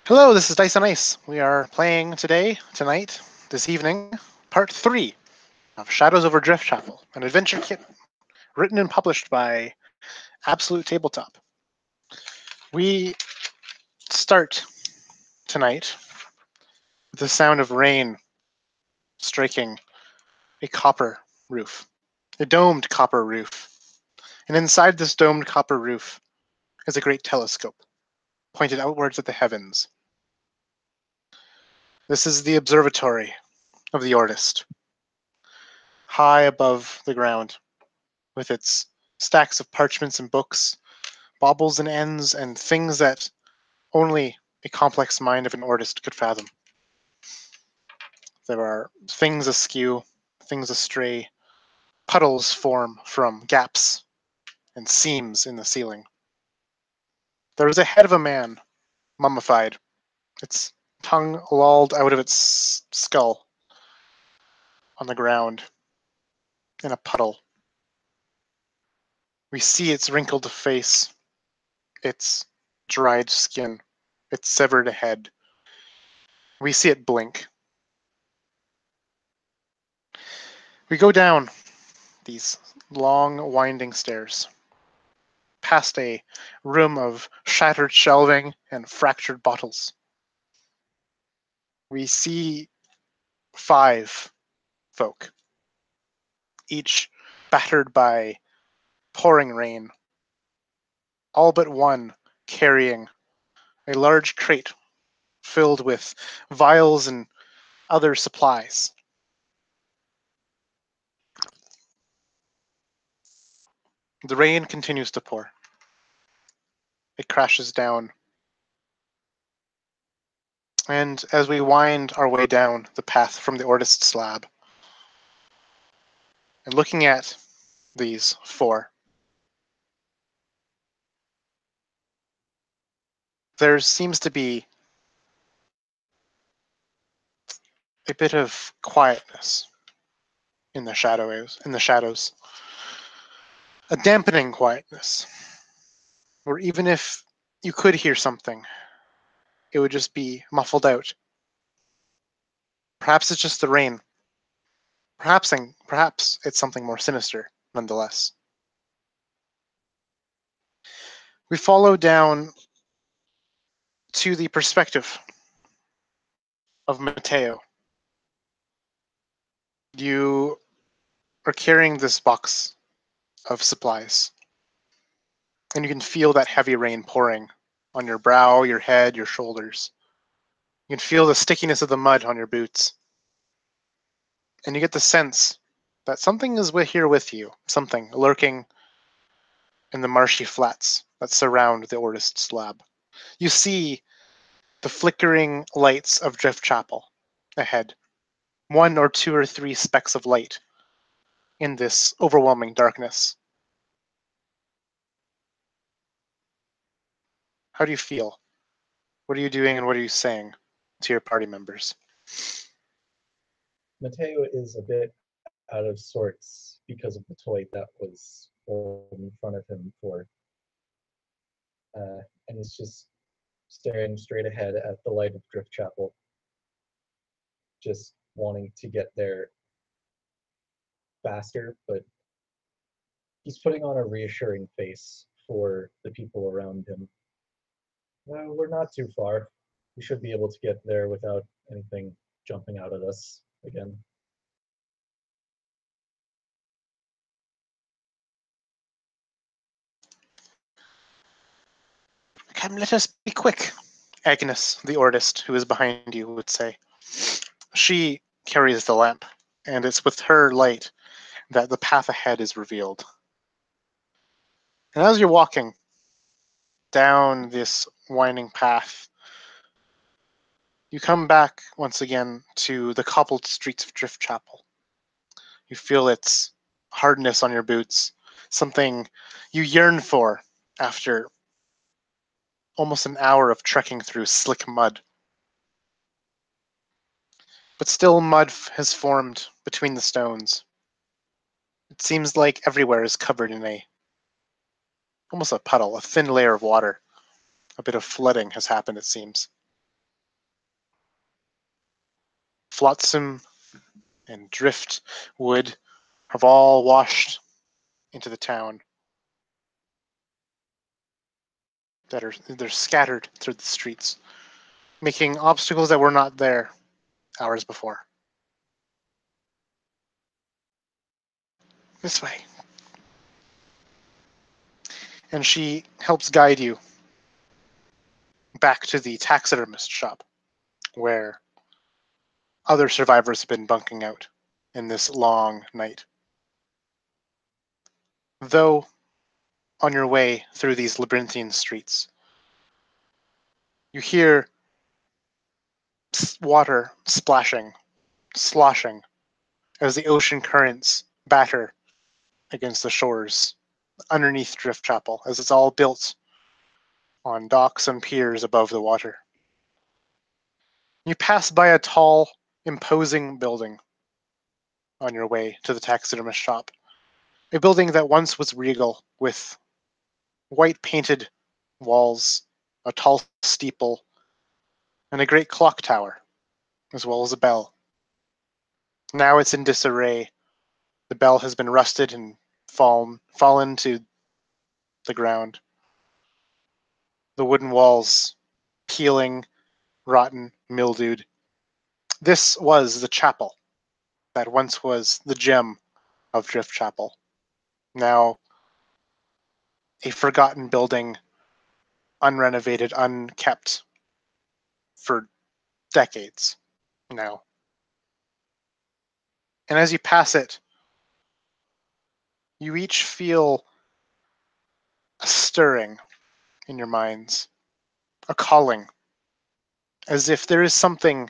Hello, this is Dice on Ice. We are playing tonight, this evening, part 3 of Shadows over Driftchapel, an adventure kit written and published by Absolute Tabletop. We start tonight with the sound of rain striking a copper roof, a domed copper roof. And inside this domed copper roof is a great telescope pointed outwards at the heavens. This is the observatory of the artist, high above the ground, with its stacks of parchments and books, baubles and ends, and things that only a complex mind of an artist could fathom. There are things askew, things astray, puddles form from gaps and seams in the ceiling. There is a head of a man, mummified, its tongue lolled out of its skull on the ground in a puddle. We see its wrinkled face, its dried skin, its severed head. We see it blink. We go down these long, winding stairs, past a room of shattered shelving and fractured bottles. We see 5 folk, each battered by pouring rain, all but one carrying a large crate filled with vials and other supplies. The rain continues to pour. It crashes down. And as we wind our way down the path from the artist's slab, and looking at these 4, there seems to be a bit of quietness in the shadows, a dampening quietness, where even if you could hear something, it would just be muffled out. Perhaps it's just the rain. Perhaps it's something more sinister, nonetheless. We follow down to the perspective of Mateo. You are carrying this box of supplies, and you can feel that heavy rain pouring on your brow, your head, your shoulders. You can feel the stickiness of the mud on your boots. And you get the sense that something is here with you, something lurking in the marshy flats that surround the artist's slab. You see the flickering lights of Driftchapel ahead, 1 or 2 or 3 specks of light in this overwhelming darkness. How do you feel? What are you doing and what are you saying to your party members? Mateo is a bit out of sorts because of the toy that was pulled in front of him for, and he's just staring straight ahead at the light of Drift Chapel, just wanting to get there faster, but he's putting on a reassuring face for the people around him. Well, we're not too far. We should be able to get there without anything jumping out at us again. Come, let us be quick, Agnes, the artist who is behind you, would say. She carries the lamp, and it's with her light that the path ahead is revealed. And as you're walking down this winding path, you come back once again to the cobbled streets of Driftchapel. You feel its hardness on your boots, something you yearn for after almost an hour of trekking through slick mud. But still mud has formed between the stones. It seems like everywhere is covered in almost a puddle, a thin layer of water. A bit of flooding has happened, it seems. flotsam and driftwood have all washed into the town. They're scattered through the streets, making obstacles that were not there hours before. This way. And she helps guide you back to the taxidermist shop, where other survivors have been bunking out in this long night. Though, on your way through these labyrinthine streets, you hear water splashing, sloshing, as the ocean currents batter against the shores underneath Driftchapel, as it's all built on docks and piers above the water. You pass by a tall, imposing building on your way to the taxidermist shop. A building that once was regal, with white painted walls, a tall steeple, and a great clock tower, as well as a bell. Now it's in disarray. The bell has been rusted and fallen to the ground. The wooden walls peeling, rotten, mildewed. This was the chapel that once was the gem of Driftchapel. Now a forgotten building, unrenovated, unkept for decades now. And as you pass it, you each feel a stirring in your minds, a calling, as if there is something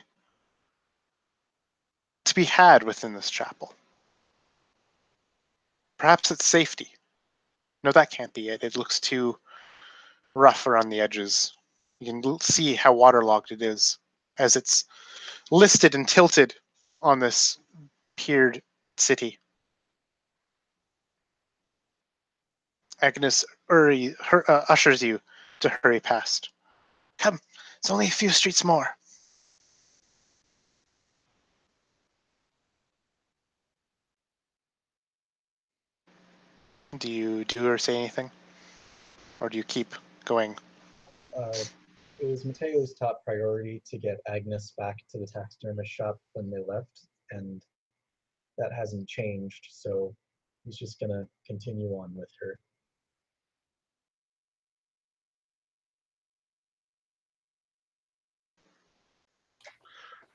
to be had within this chapel. Perhaps it's safety. No, that can't be it. It looks too rough around the edges. You can see how waterlogged it is, as it's listed and tilted on this piered city. Agnes ushers you to hurry past. Come, it's only a few streets more. Do you do or say anything? Or do you keep going? It was Mateo's top priority to get Agnes back to the taxidermist shop when they left, and that hasn't changed, so he's just gonna continue on with her.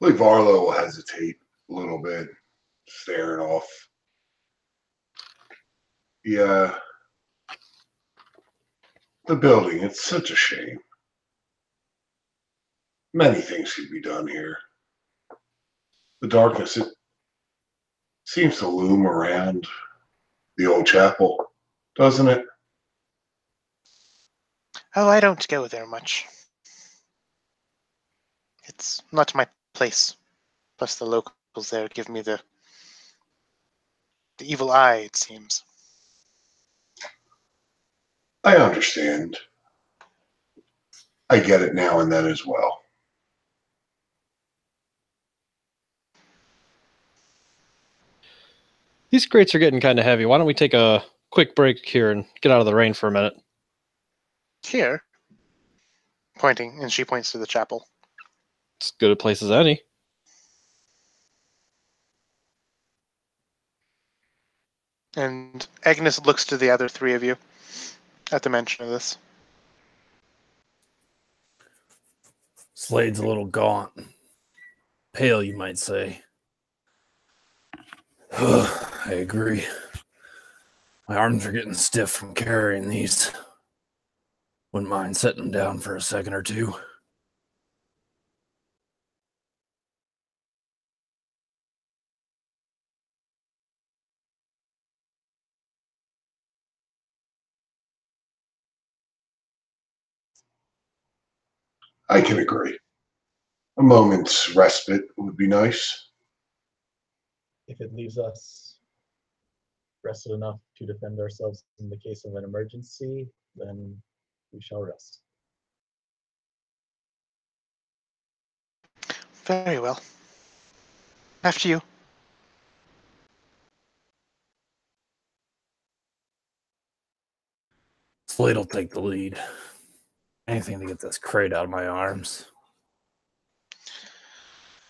Like Varlo will hesitate a little bit, staring off. Yeah, the building, it's such a shame. Many things could be done here. The darkness, it seems to loom around the old chapel, doesn't it? Oh, I don't go there much. It's not my place. Plus the locals there give me the evil eye, it seems. I understand. I get it now and then as well. These crates are getting kind of heavy. Why don't we take a quick break here and get out of the rain for a minute? Here, pointing, and she points to the chapel. It's as good a place as any. And Agnes looks to the other three of you at the mention of this. Slade's a little gaunt. Pale, you might say. I agree. My arms are getting stiff from carrying these. Wouldn't mind setting them down for a second or two. I can agree. A moment's respite would be nice. If it leaves us rested enough to defend ourselves in the case of an emergency, then we shall rest. Very well. After you. Slate'll take the lead. Anything to get this crate out of my arms.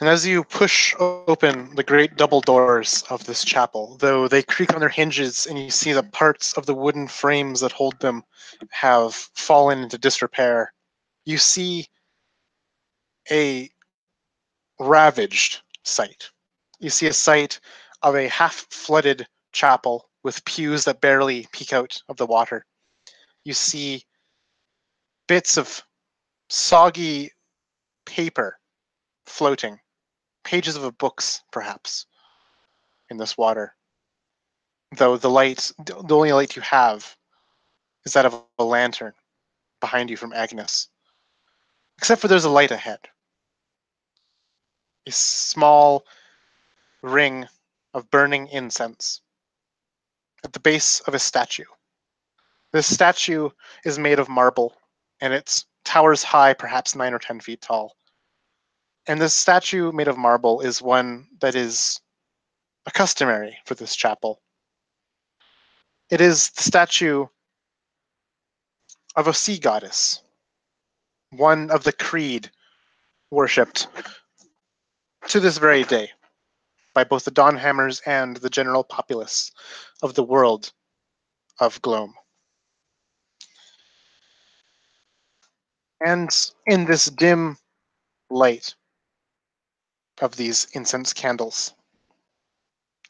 And as you push open the great double doors of this chapel, though they creak on their hinges and you see the parts of the wooden frames that hold them have fallen into disrepair, you see a ravaged sight. You see a sight of a half-flooded chapel with pews that barely peek out of the water. You see bits of soggy paper floating, pages of books, perhaps, in this water. Though the only light you have is that of a lantern behind you from Agnes. Except for there's a light ahead. A small ring of burning incense at the base of a statue. This statue is made of marble, and it towers high, perhaps 9 or 10 feet tall. And this statue made of marble is one that is customary for this chapel. It is the statue of a sea goddess, one of the creed worshipped to this very day by both the Dawnhammers and the general populace of the world of Gloam. And in this dim light of these incense candles,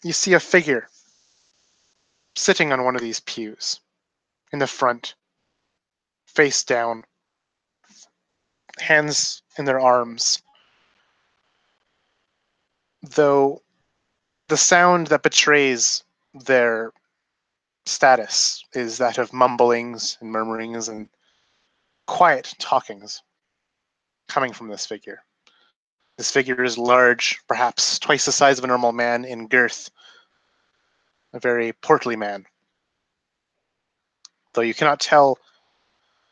you see a figure sitting on one of these pews in the front, face down, hands in their arms, though the sound that betrays their status is that of mumblings and murmurings and quiet talkings coming from this figure. This figure is large, perhaps twice the size of a normal man in girth, a very portly man. Though you cannot tell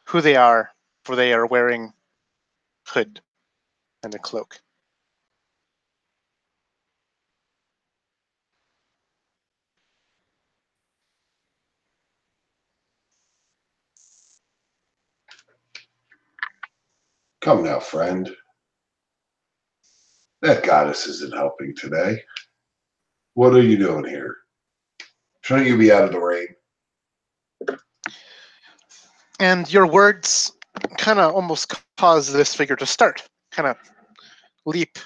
who they are, for they are wearing hood and a cloak. Come now, friend. That goddess isn't helping today. What are you doing here? Shouldn't you be out of the rain? And your words kind of almost cause this figure to start, kind of leap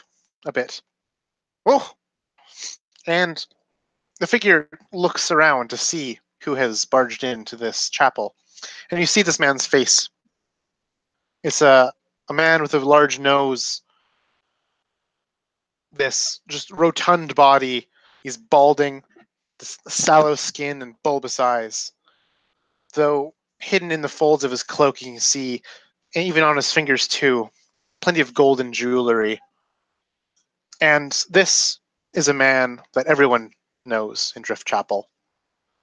a bit. Oh! And the figure looks around to see who has barged into this chapel. And you see this man's face. It's a man with a large nose, this just rotund body. He's balding, this sallow skin and bulbous eyes. Though hidden in the folds of his cloak, you can see, and even on his fingers too, plenty of golden jewelry. And this is a man that everyone knows in Driftchapel,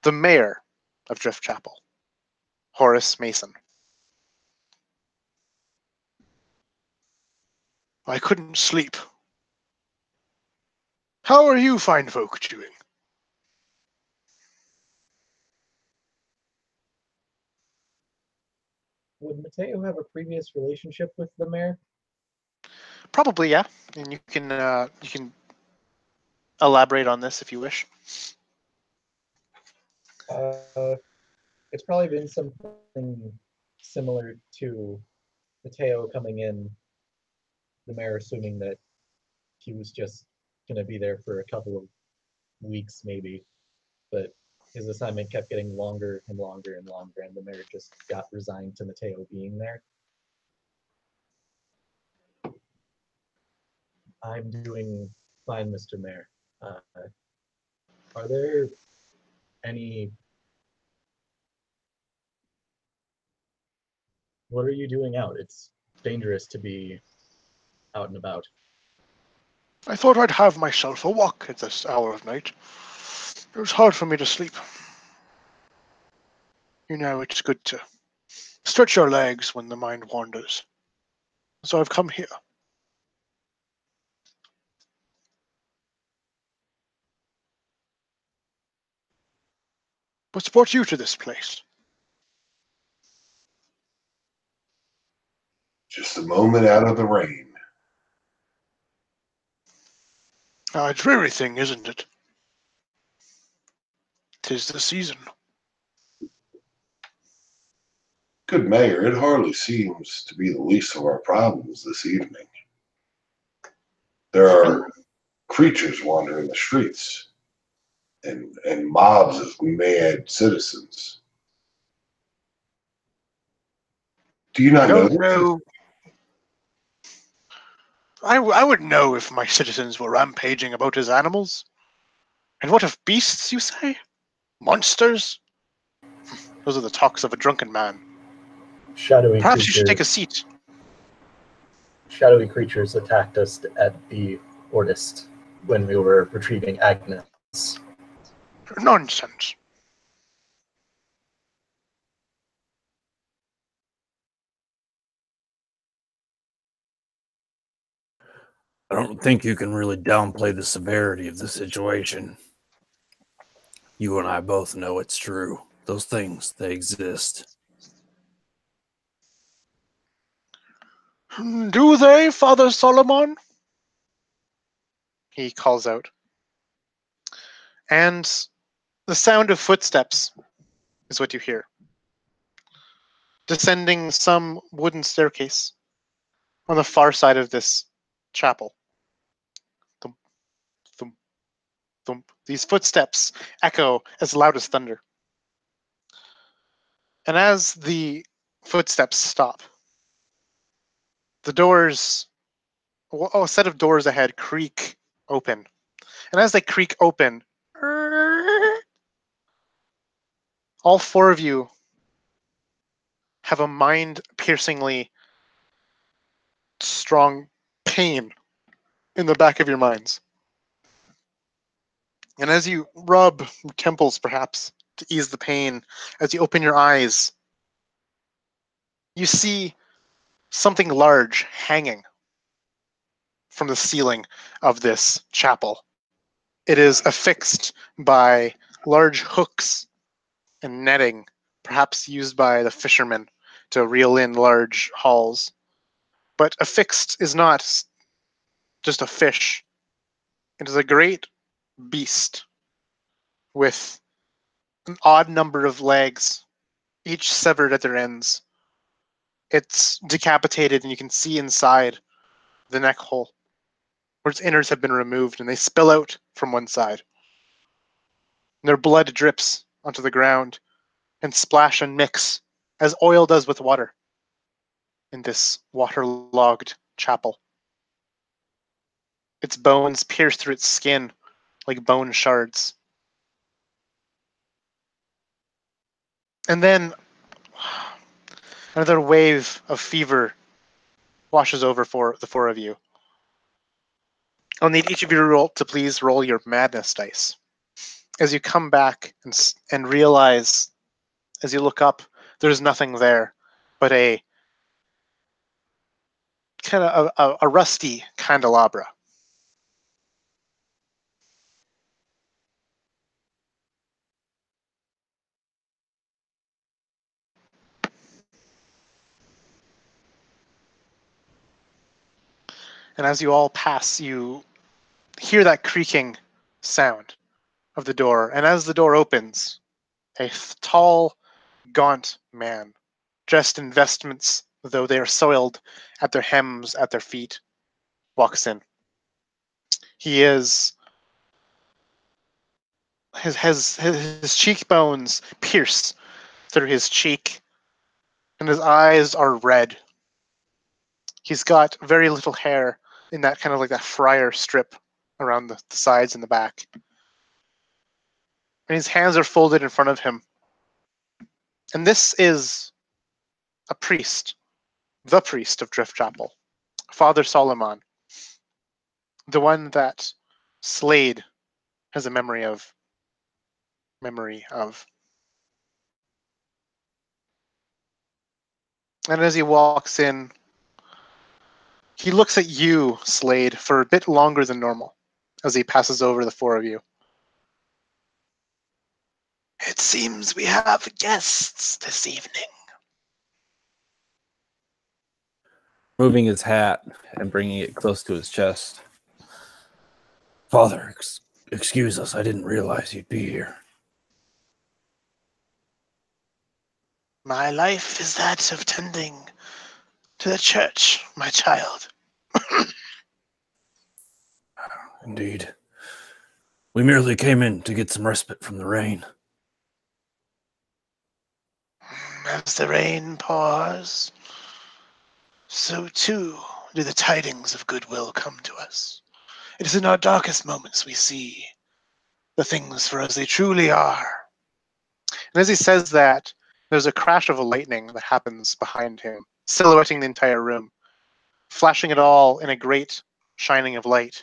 the mayor of Driftchapel, Horace Mason. I couldn't sleep. How are you fine folk doing? Would Mateo have a previous relationship with the mayor? Probably, yeah. And you can elaborate on this if you wish. It's probably been something similar to Mateo coming in, the mayor assuming that he was just going to be there for a couple of weeks, maybe, but his assignment kept getting longer and longer and longer, and the mayor just got resigned to Mateo being there. I'm doing fine, Mr. Mayor. Are there any... What are you doing out? It's dangerous to be out and about. I thought I'd have myself a walk at this hour of night. It was hard for me to sleep. You know, it's good to stretch your legs when the mind wanders. So I've come here. What brought you to this place? Just a moment out of the rain. A dreary thing, isn't it? 'Tis the season. Good mayor, it hardly seems to be the least of our problems this evening. There are creatures wandering the streets, and mobs of mad citizens. Do you I not know don't this? know. I would know if my citizens were rampaging about as animals. And what of beasts, you say? Monsters? Those are the talks of a drunken man. Shadowy Perhaps you should take creature. a seat. Shadowy creatures attacked us at the Ortist when we were retrieving Agnes. Nonsense. I don't think you can really downplay the severity of the situation. You and I both know it's true. Those things, they exist. Do they, Father Solomon? He calls out. And the sound of footsteps is what you hear. Descending some wooden staircase on the far side of this chapel. Thump, thump, thump. These footsteps echo as loud as thunder. And as the footsteps stop, the doors, a set of doors ahead creak open. And as they creak open, all four of you have a mind-piercingly strong pain in the back of your minds. And as you rub your temples, perhaps, to ease the pain, as you open your eyes, you see something large hanging from the ceiling of this chapel. It is affixed by large hooks and netting, perhaps used by the fishermen to reel in large hauls. But affixed is not just a fish. It is a great beast with an odd number of legs, each severed at their ends. It's decapitated, and you can see inside the neck hole, where its innards have been removed, and they spill out from one side. And their blood drips onto the ground and splash and mix, as oil does with water, in this waterlogged chapel. Its bones pierce through its skin like bone shards. And then another wave of fever washes over for the four of you. I'll need each of you to please roll your madness dice. As you come back and realize, as you look up, there's nothing there but a kind of a rusty candelabra. And as you all pass, you hear that creaking sound of the door. And as the door opens, a tall, gaunt man, dressed in vestments, though they are soiled at their hems, at their feet, walks in. He is his cheekbones pierce through his cheek, and his eyes are red. He's got very little hair in that kind of like that friar strip around the sides and the back. And his hands are folded in front of him. And this is a priest, the priest of Driftchapel, Father Solomon, the one that Slade has a memory of. And as he walks in, he looks at you, Slade, for a bit longer than normal as he passes over the four of you. It seems we have guests this evening. Moving his hat and bringing it close to his chest. Father, excuse us. I didn't realize you'd be here. My life is that of tending to the church, my child. Indeed. We merely came in to get some respite from the rain. As the rain pours, so too do the tidings of goodwill come to us. It is in our darkest moments we see the things for as they truly are. And as he says that, there's a crash of a lightning that happens behind him, silhouetting the entire room, flashing it all in a great shining of light.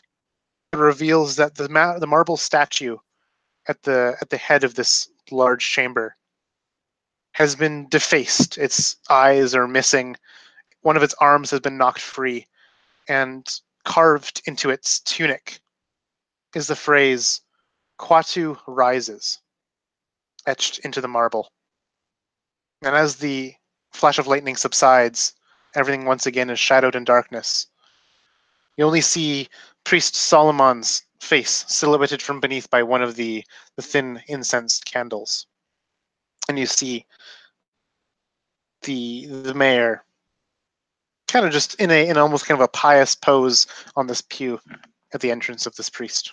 It reveals that the marble statue at the head of this large chamber has been defaced. Its eyes are missing. One of its arms has been knocked free, and carved into its tunic is the phrase "Quatu rises," etched into the marble. And as the flash of lightning subsides, everything once again is shadowed in darkness. You only see Priest Solomon's face silhouetted from beneath by one of the thin incense candles. And you see the mayor kind of just in an almost kind of a pious pose on this pew at the entrance of this priest.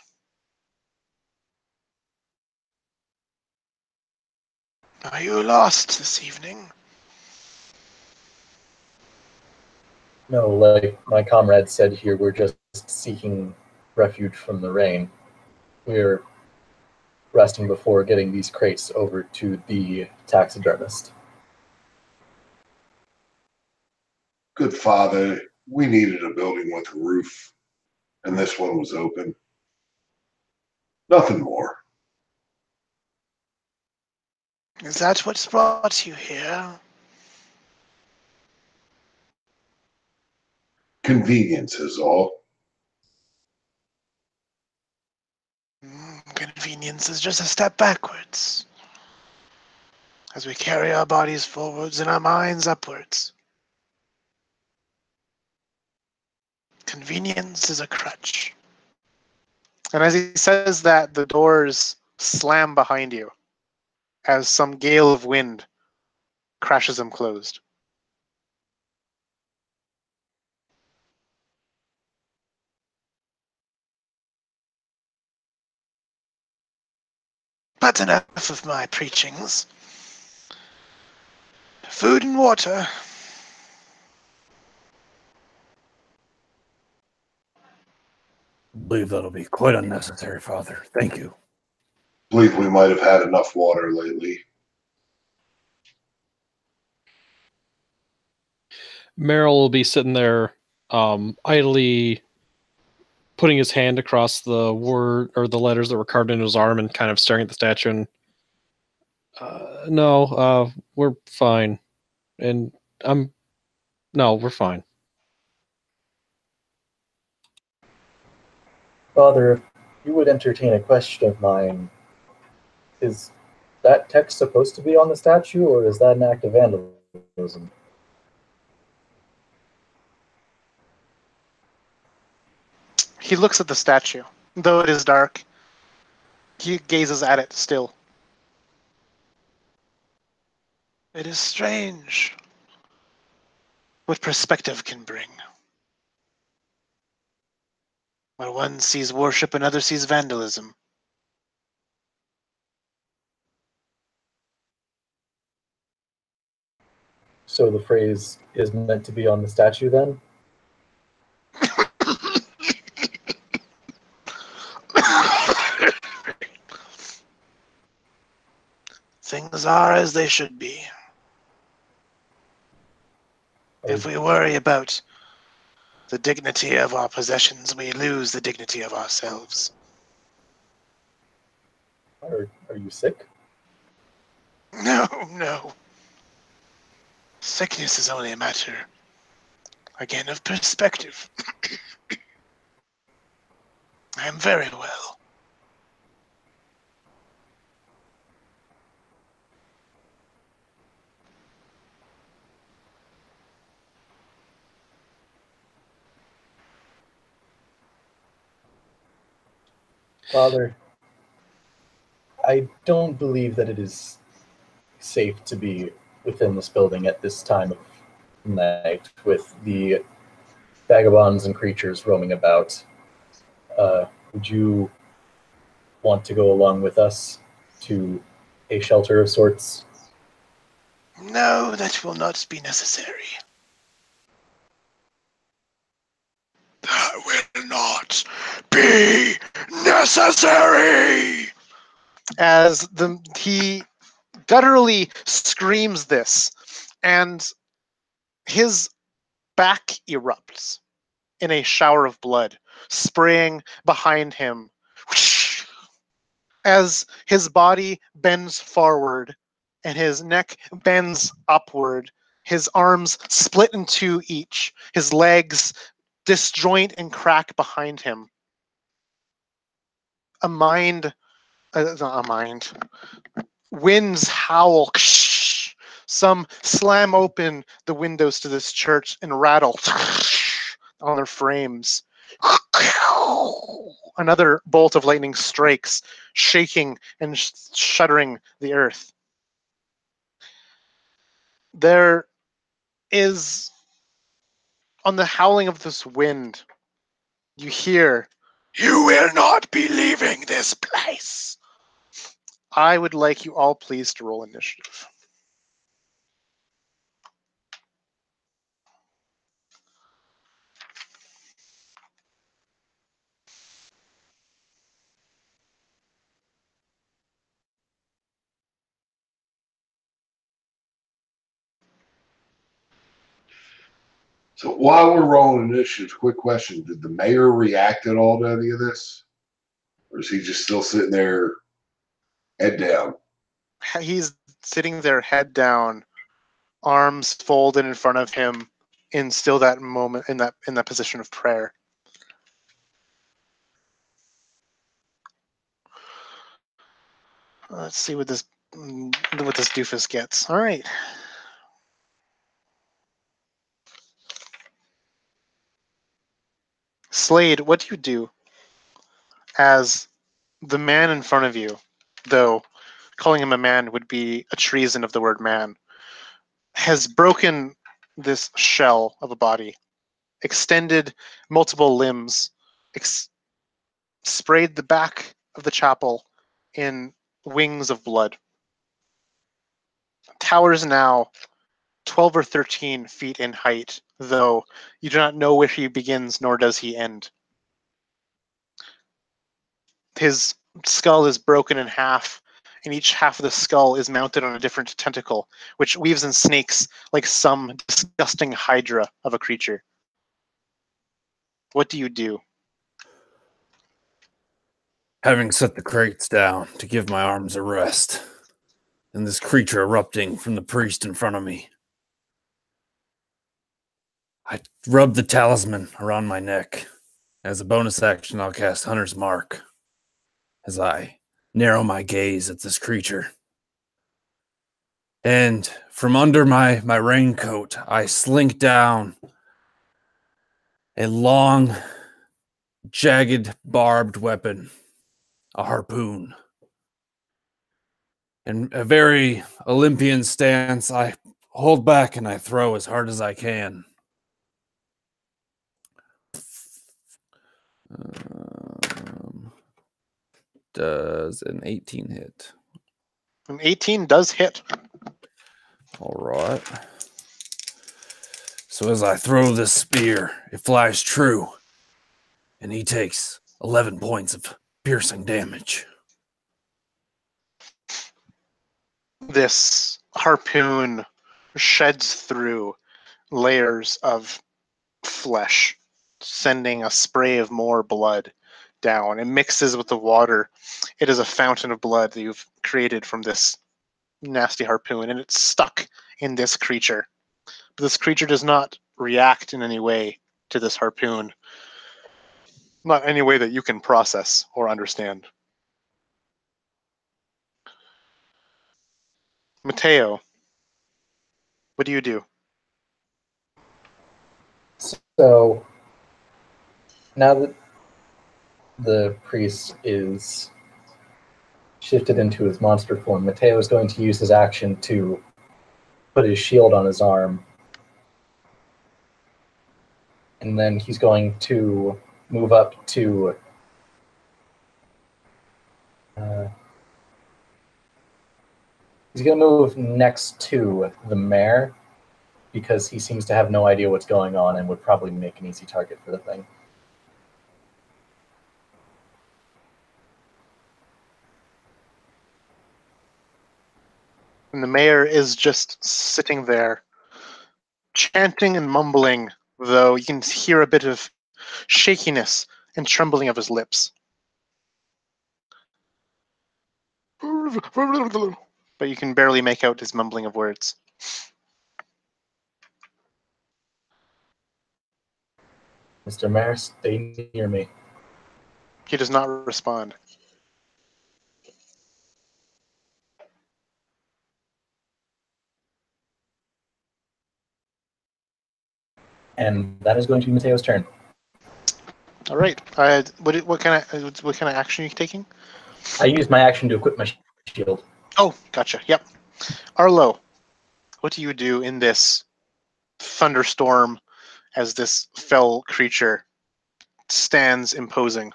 Are you lost this evening? No, like my comrade said here, we're just seeking refuge from the rain. We're resting before getting these crates over to the taxidermist. Good father, we needed a building with a roof, and this one was open. Nothing more. Is that what's brought you here? Convenience is all. Convenience is just a step backwards as we carry our bodies forwards and our minds upwards. Convenience is a crutch. And as he says that, the doors slam behind you as some gale of wind crashes them closed. But enough of my preachings. Food and water. I believe that'll be quite unnecessary, Father. Thank you. Believe we might have had enough water lately. Merrill will be sitting there, idly putting his hand across the word or the letters that were carved into his arm and kind of staring at the statue. And no, we're fine. And no, we're fine. Father, if you would entertain a question of mine, is that text supposed to be on the statue, or is that an act of vandalism? He looks at the statue. Though it is dark, he gazes at it still. It is strange what perspective can bring. Where one sees worship, another sees vandalism. So the phrase is meant to be on the statue then? Things are as they should be. If we worry about the dignity of our possessions, we lose the dignity of ourselves. Are you sick? No, no. Sickness is only a matter, again, of perspective. I am very well. Father, I don't believe that it is safe to be within this building at this time of night with the vagabonds and creatures roaming about. Would you want to go along with us to a shelter of sorts? No, that will not be necessary. That will not be necessary! As he gutturally screams this, and his back erupts in a shower of blood, spraying behind him. As his body bends forward and his neck bends upward, his arms split in two each, his legs disjoint and crack behind him. Winds howl. Some slam open the windows to this church and rattle on their frames. Another bolt of lightning strikes, shaking and shuddering the earth. There is, on the howling of this wind, you hear, "You will not be leaving this place." I would like you all please to roll initiative. So while we're rolling initiatives, quick question. Did the mayor react at all to any of this? Or is he just still sitting there, head down? He's sitting there, head down, arms folded in front of him, in still that moment, in that position of prayer. Let's see what this doofus gets. All right. Slade, what do you do as the man in front of you, though calling him a man would be a treason of the word man, has broken this shell of a body, extended multiple limbs, sprayed the back of the chapel in wings of blood. Towers now 12 or 13 feet in height, though you do not know where he begins nor does he end. His skull is broken in half, and each half of the skull is mounted on a different tentacle, which weaves in snakes like some disgusting hydra of a creature. What do you do? Having set the crates down to give my arms a rest, and this creature erupting from the priest in front of me, I rub the talisman around my neck. As a bonus action, I'll cast Hunter's Mark as I narrow my gaze at this creature. And from under my raincoat, I slink down a long, jagged, barbed weapon, a harpoon. In a very Olympian stance, I hold back and I throw as hard as I can. Does an 18 hit? An 18 does hit. All right. So as I throw this spear, it flies true, and he takes 11 points of piercing damage. This harpoon sheds through layers of flesh, sending a spray of more blood down. It mixes with the water. It is a fountain of blood that you've created from this nasty harpoon, and it's stuck in this creature. But this creature does not react in any way to this harpoon. Not any way that you can process or understand. Mateo, what do you do? So now that the priest is shifted into his monster form, Mateo is going to use his action to put his shield on his arm. And then he's going to move up to he's going to move next to the mayor because he seems to have no idea what's going on and would probably make an easy target for the thing. And the mayor is just sitting there, chanting and mumbling, though you can hear a bit of shakiness and trembling of his lips. But you can barely make out his mumbling of words. Mr. Mayor, stay near me. He does not respond. And that is going to be Mateo's turn. All right. What kind of action are you taking? I used my action to equip my shield. Oh, gotcha. Yep. Arlo, what do you do in this thunderstorm as this fell creature stands imposing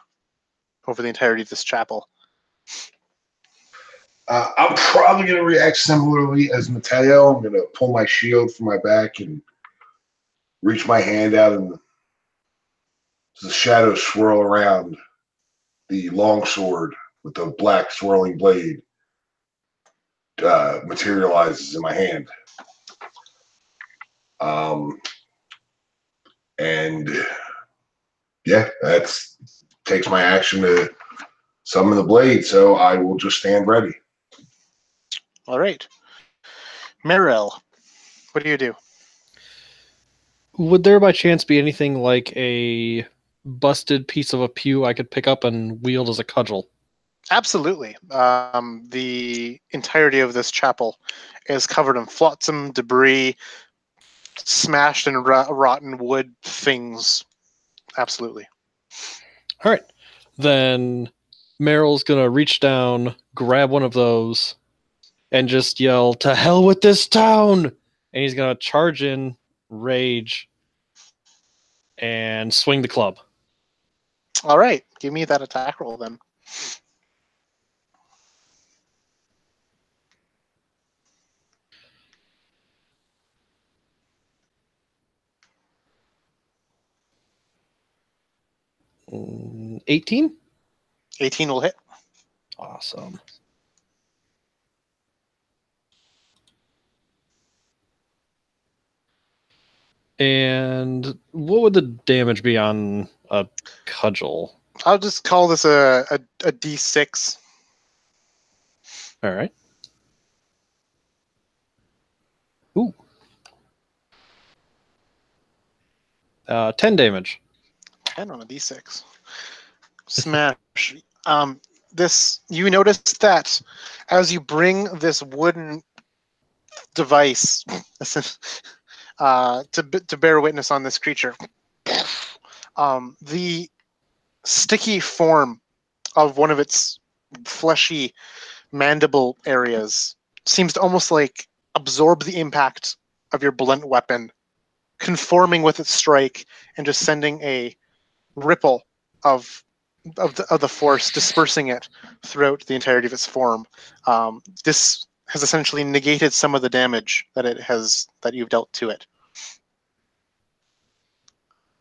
over the entirety of this chapel? I'm probably going to react similarly as Mateo. I'm going to pull my shield from my back and reach my hand out, and the shadows swirl around the long sword with the black swirling blade materializes in my hand. And yeah, that's takes my action to summon the blade, so I will just stand ready. All right. Merrill, what do you do? Would there by chance be anything like a busted piece of a pew I could pick up and wield as a cudgel? Absolutely. The entirety of this chapel is covered in flotsam, debris, smashed and rotten wood things. Absolutely. All right. Then Meryl's going to reach down, grab one of those, and just yell, "To hell with this town!" And he's going to charge in, rage, and swing the club. All right. Give me that attack roll then. Mm, 18? 18 will hit. Awesome. And what would the damage be on a cudgel? I'll just call this a D6. All right. Ooh. 10 damage. 10 on a D6. Smash. You notice that as you bring this wooden device to bear witness on this creature, the sticky form of one of its fleshy mandible areas seems to almost like absorb the impact of your blunt weapon, conforming with its strike and just sending a ripple of the force, dispersing it throughout the entirety of its form. This has essentially negated some of the damage that you've dealt to it.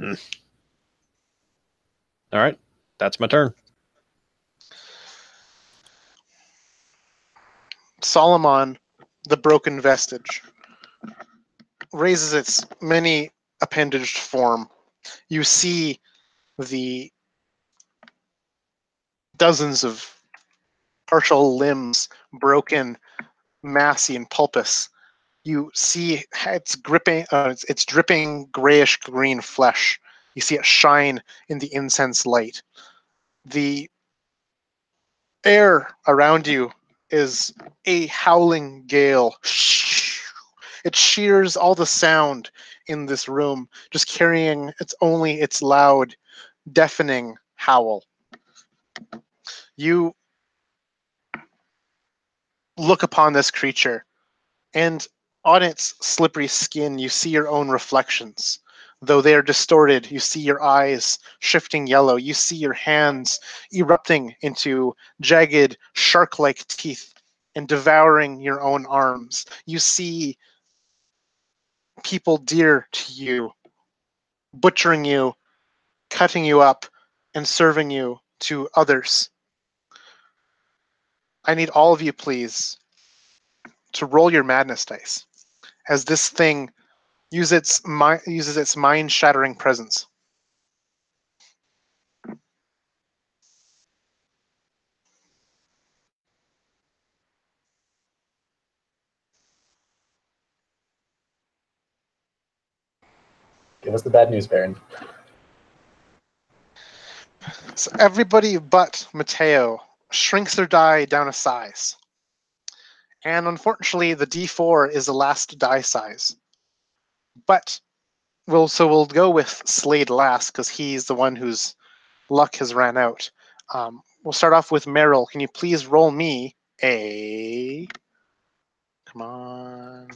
All right. That's my turn. Solomon, the broken vestige, raises its many appendaged form. You see the dozens of partial limbs, broken, massy, and pulpous. You see it's dripping grayish green flesh. You see it shine in the incense light. The air around you is a howling gale. It shears all the sound in this room, just carrying its loud, deafening howl. You look upon this creature, and on its slippery skin, you see your own reflections. Though they are distorted, you see your eyes shifting yellow. You see your hands erupting into jagged, shark-like teeth and devouring your own arms. You see people dear to you butchering you, cutting you up, and serving you to others. I need all of you, please, to roll your madness dice as this thing uses its mind-shattering presence. Give us the bad news, Baron. So everybody but Mateo shrinks their die down a size. And unfortunately, the D4 is the last die size. But we'll go with Slade last because he's the one whose luck has ran out. We'll start off with Meryl. Can you please roll me a... Come on.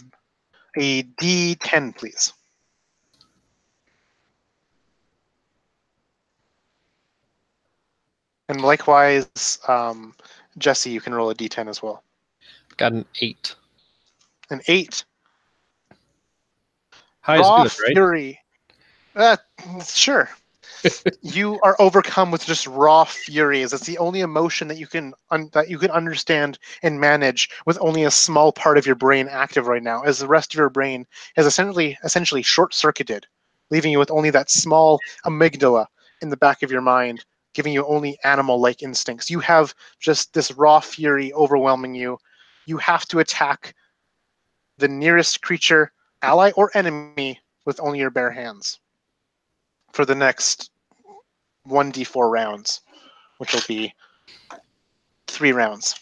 A D10, please. And likewise, Jesse, you can roll a D10 as well. Got an 8. An 8. High is Raw good, right? fury. Sure. You are overcome with just raw fury. It's the only emotion that you can understand and manage with only a small part of your brain active right now, as the rest of your brain is essentially short-circuited, leaving you with only that small amygdala in the back of your mind, giving you only animal-like instincts. You have just this raw fury overwhelming you. You have to attack the nearest creature, ally or enemy, with only your bare hands for the next 1d4 rounds, which will be 3 rounds.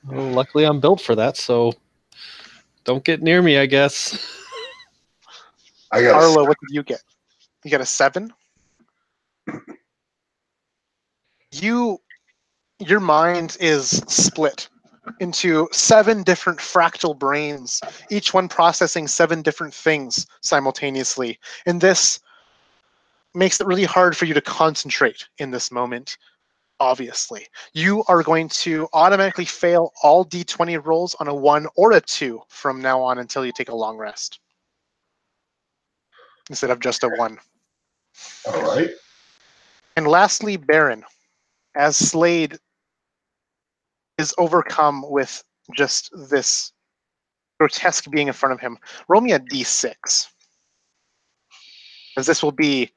Well, luckily, I'm built for that, so don't get near me, I guess. I got Arlo, what did you get? You got a 7? Your mind is split into 7 different fractal brains, each one processing 7 different things simultaneously. And this makes it really hard for you to concentrate in this moment. Obviously, you are going to automatically fail all d20 rolls on a 1 or a 2 from now on until you take a long rest, instead of just a 1. All right. And lastly, Baron, as Slade is overcome with just this grotesque being in front of him, roll me a d6, as this will be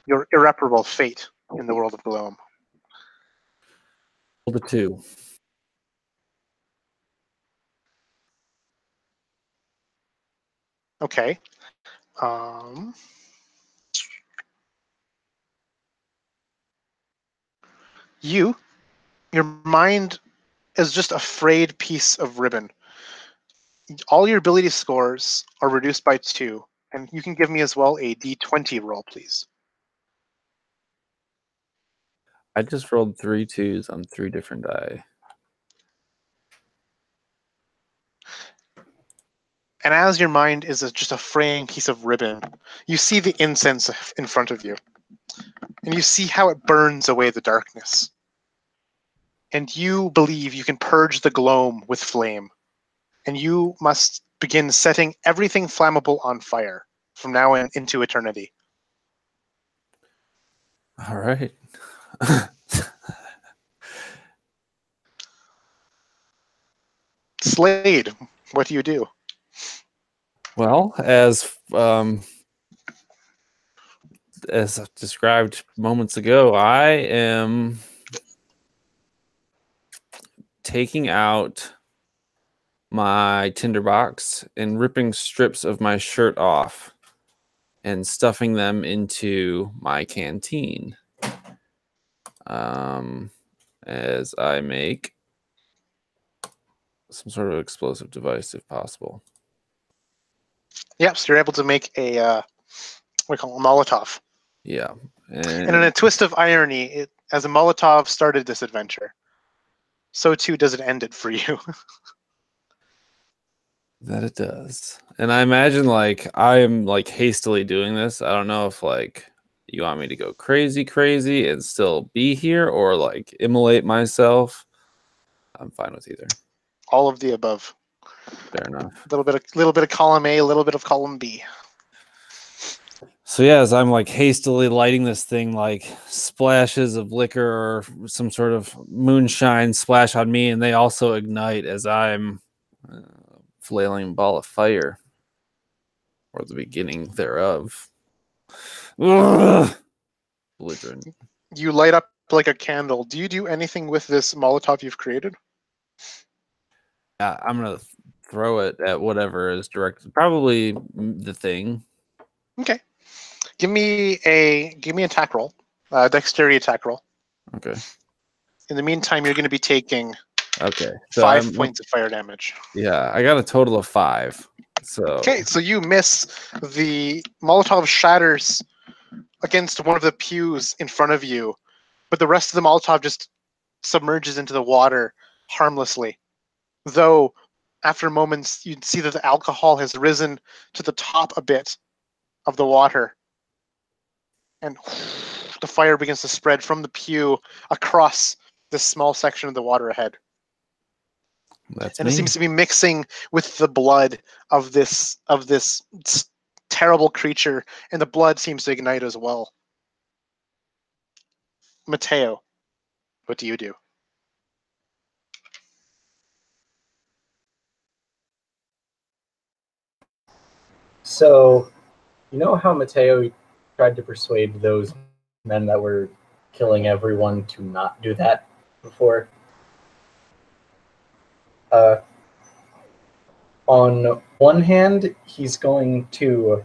your irreparable fate in the world of Gloom. Roll the 2. Okay. Your mind is just a frayed piece of ribbon. All your ability scores are reduced by 2, and you can give me as well a d20 roll, please. I just rolled 3 2s on 3 different die. And as your mind is just a fraying piece of ribbon, you see the incense in front of you, and you see how it burns away the darkness. And you believe you can purge the gloam with flame, and you must begin setting everything flammable on fire from now into eternity. All right. Slade, what do you do? Well, as described moments ago, I am taking out my tinderbox and ripping strips of my shirt off and stuffing them into my canteen. As I make some sort of explosive device, if possible. Yep, so you're able to make a what do you call it, a Molotov. Yeah, And in a twist of irony, as a Molotov started this adventure, so too does it end it for you. That it does. And I imagine like I am like hastily doing this. I don't know if like you want me to go crazy and still be here or like immolate myself. I'm fine with either. All of the above. Fair enough. A little bit of column A, a little bit of column B. So yeah, as I'm like hastily lighting this thing, like splashes of liquor or some sort of moonshine splash on me, and they also ignite as I'm flailing ball of fire, or the beginning thereof. Ugh. Belligerent. You light up like a candle. Do you do anything with this Molotov you've created? I'm gonna throw it at whatever is directed. Probably the thing. Okay. Give me an attack roll, dexterity attack roll. Okay. In the meantime, you're going to be taking Okay. So 5 points of fire damage. Yeah, I got a total of 5. So Okay, so you miss. The Molotov shatters against one of the pews in front of you, but the rest of the Molotov just submerges into the water harmlessly. Though, after moments, you see that the alcohol has risen to the top a bit of the water, and the fire begins to spread from the pew across this small section of the water ahead. that's And me. it seems to be mixing with the blood of this terrible creature, and the blood seems to ignite as well. Mateo, what do you do? So, you know how Mateo tried to persuade those men that were killing everyone to not do that before? On one hand, he's going to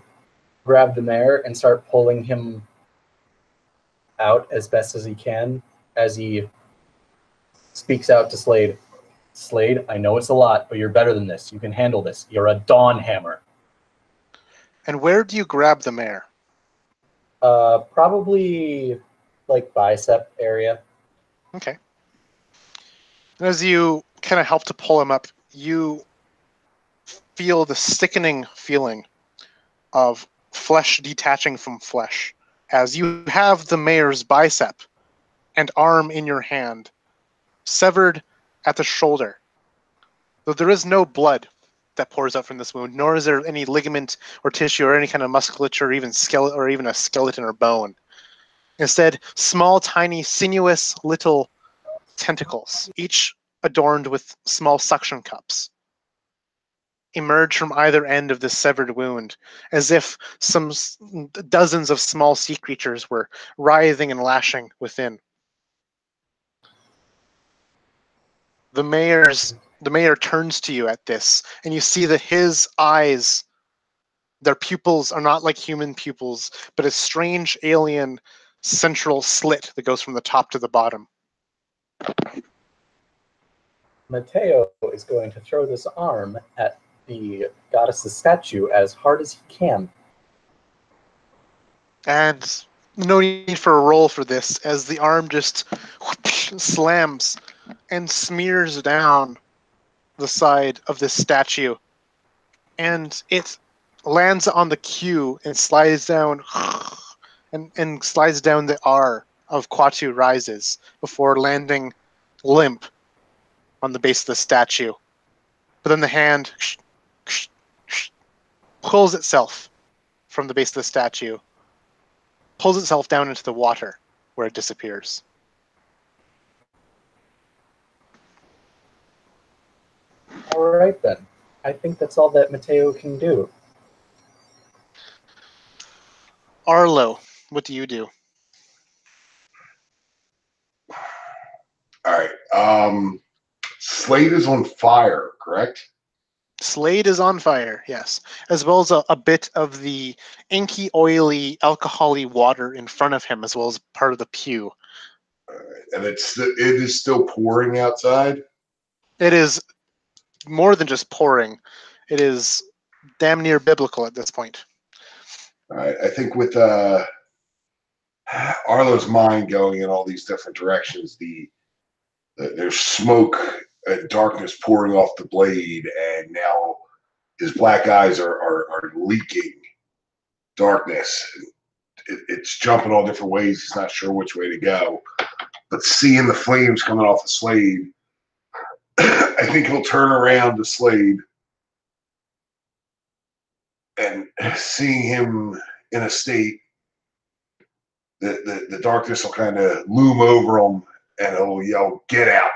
grab the mayor and start pulling him out as best as he can as he speaks out to Slade. Slade, I know it's a lot, but you're better than this. You can handle this. You're a Dawn Hammer. And where do you grab the mayor? Probably like bicep area. Okay. And as you kind of help to pull him up, you feel the sickening feeling of flesh detaching from flesh as you have the mayor's bicep and arm in your hand, severed at the shoulder. Though there is no blood that pours out from this wound, nor is there any ligament or tissue or any kind of musculature, or even skeleton, or even a skeleton or bone. Instead, small, tiny, sinuous little tentacles, each adorned with small suction cups, emerge from either end of this severed wound, as if some dozens of small sea creatures were writhing and lashing within. The mayor turns to you at this, and you see that his eyes, their pupils are not like human pupils, but a strange alien central slit that goes from the top to the bottom. Mateo is going to throw this arm at the goddess's statue as hard as he can. And no need for a roll for this, as the arm just slams and smears down the side of this statue. And it lands on the Q and slides down and slides down the R of Quatu Rises before landing limp on the base of the statue. But then the hand pulls itself from the base of the statue, pulls itself down into the water, where it disappears. All right, then. I think that's all that Mateo can do. Arlo, what do you do? All right. Slade is on fire, correct? Slade is on fire, yes, as well as a bit of the inky, oily, alcohol-y water in front of him, as well as part of the pew. And it is still pouring outside. It is more than just pouring. It is damn near biblical at this point. All right. I think with Arlo's mind going in all these different directions. There's smoke and darkness pouring off the blade, and now his black eyes are leaking darkness. It's jumping all different ways. He's not sure which way to go. But seeing the flames coming off the Slade, I think he'll turn around to Slade, and seeing him in a state, the darkness will kind of loom over him, and he'll yell, "Get out!"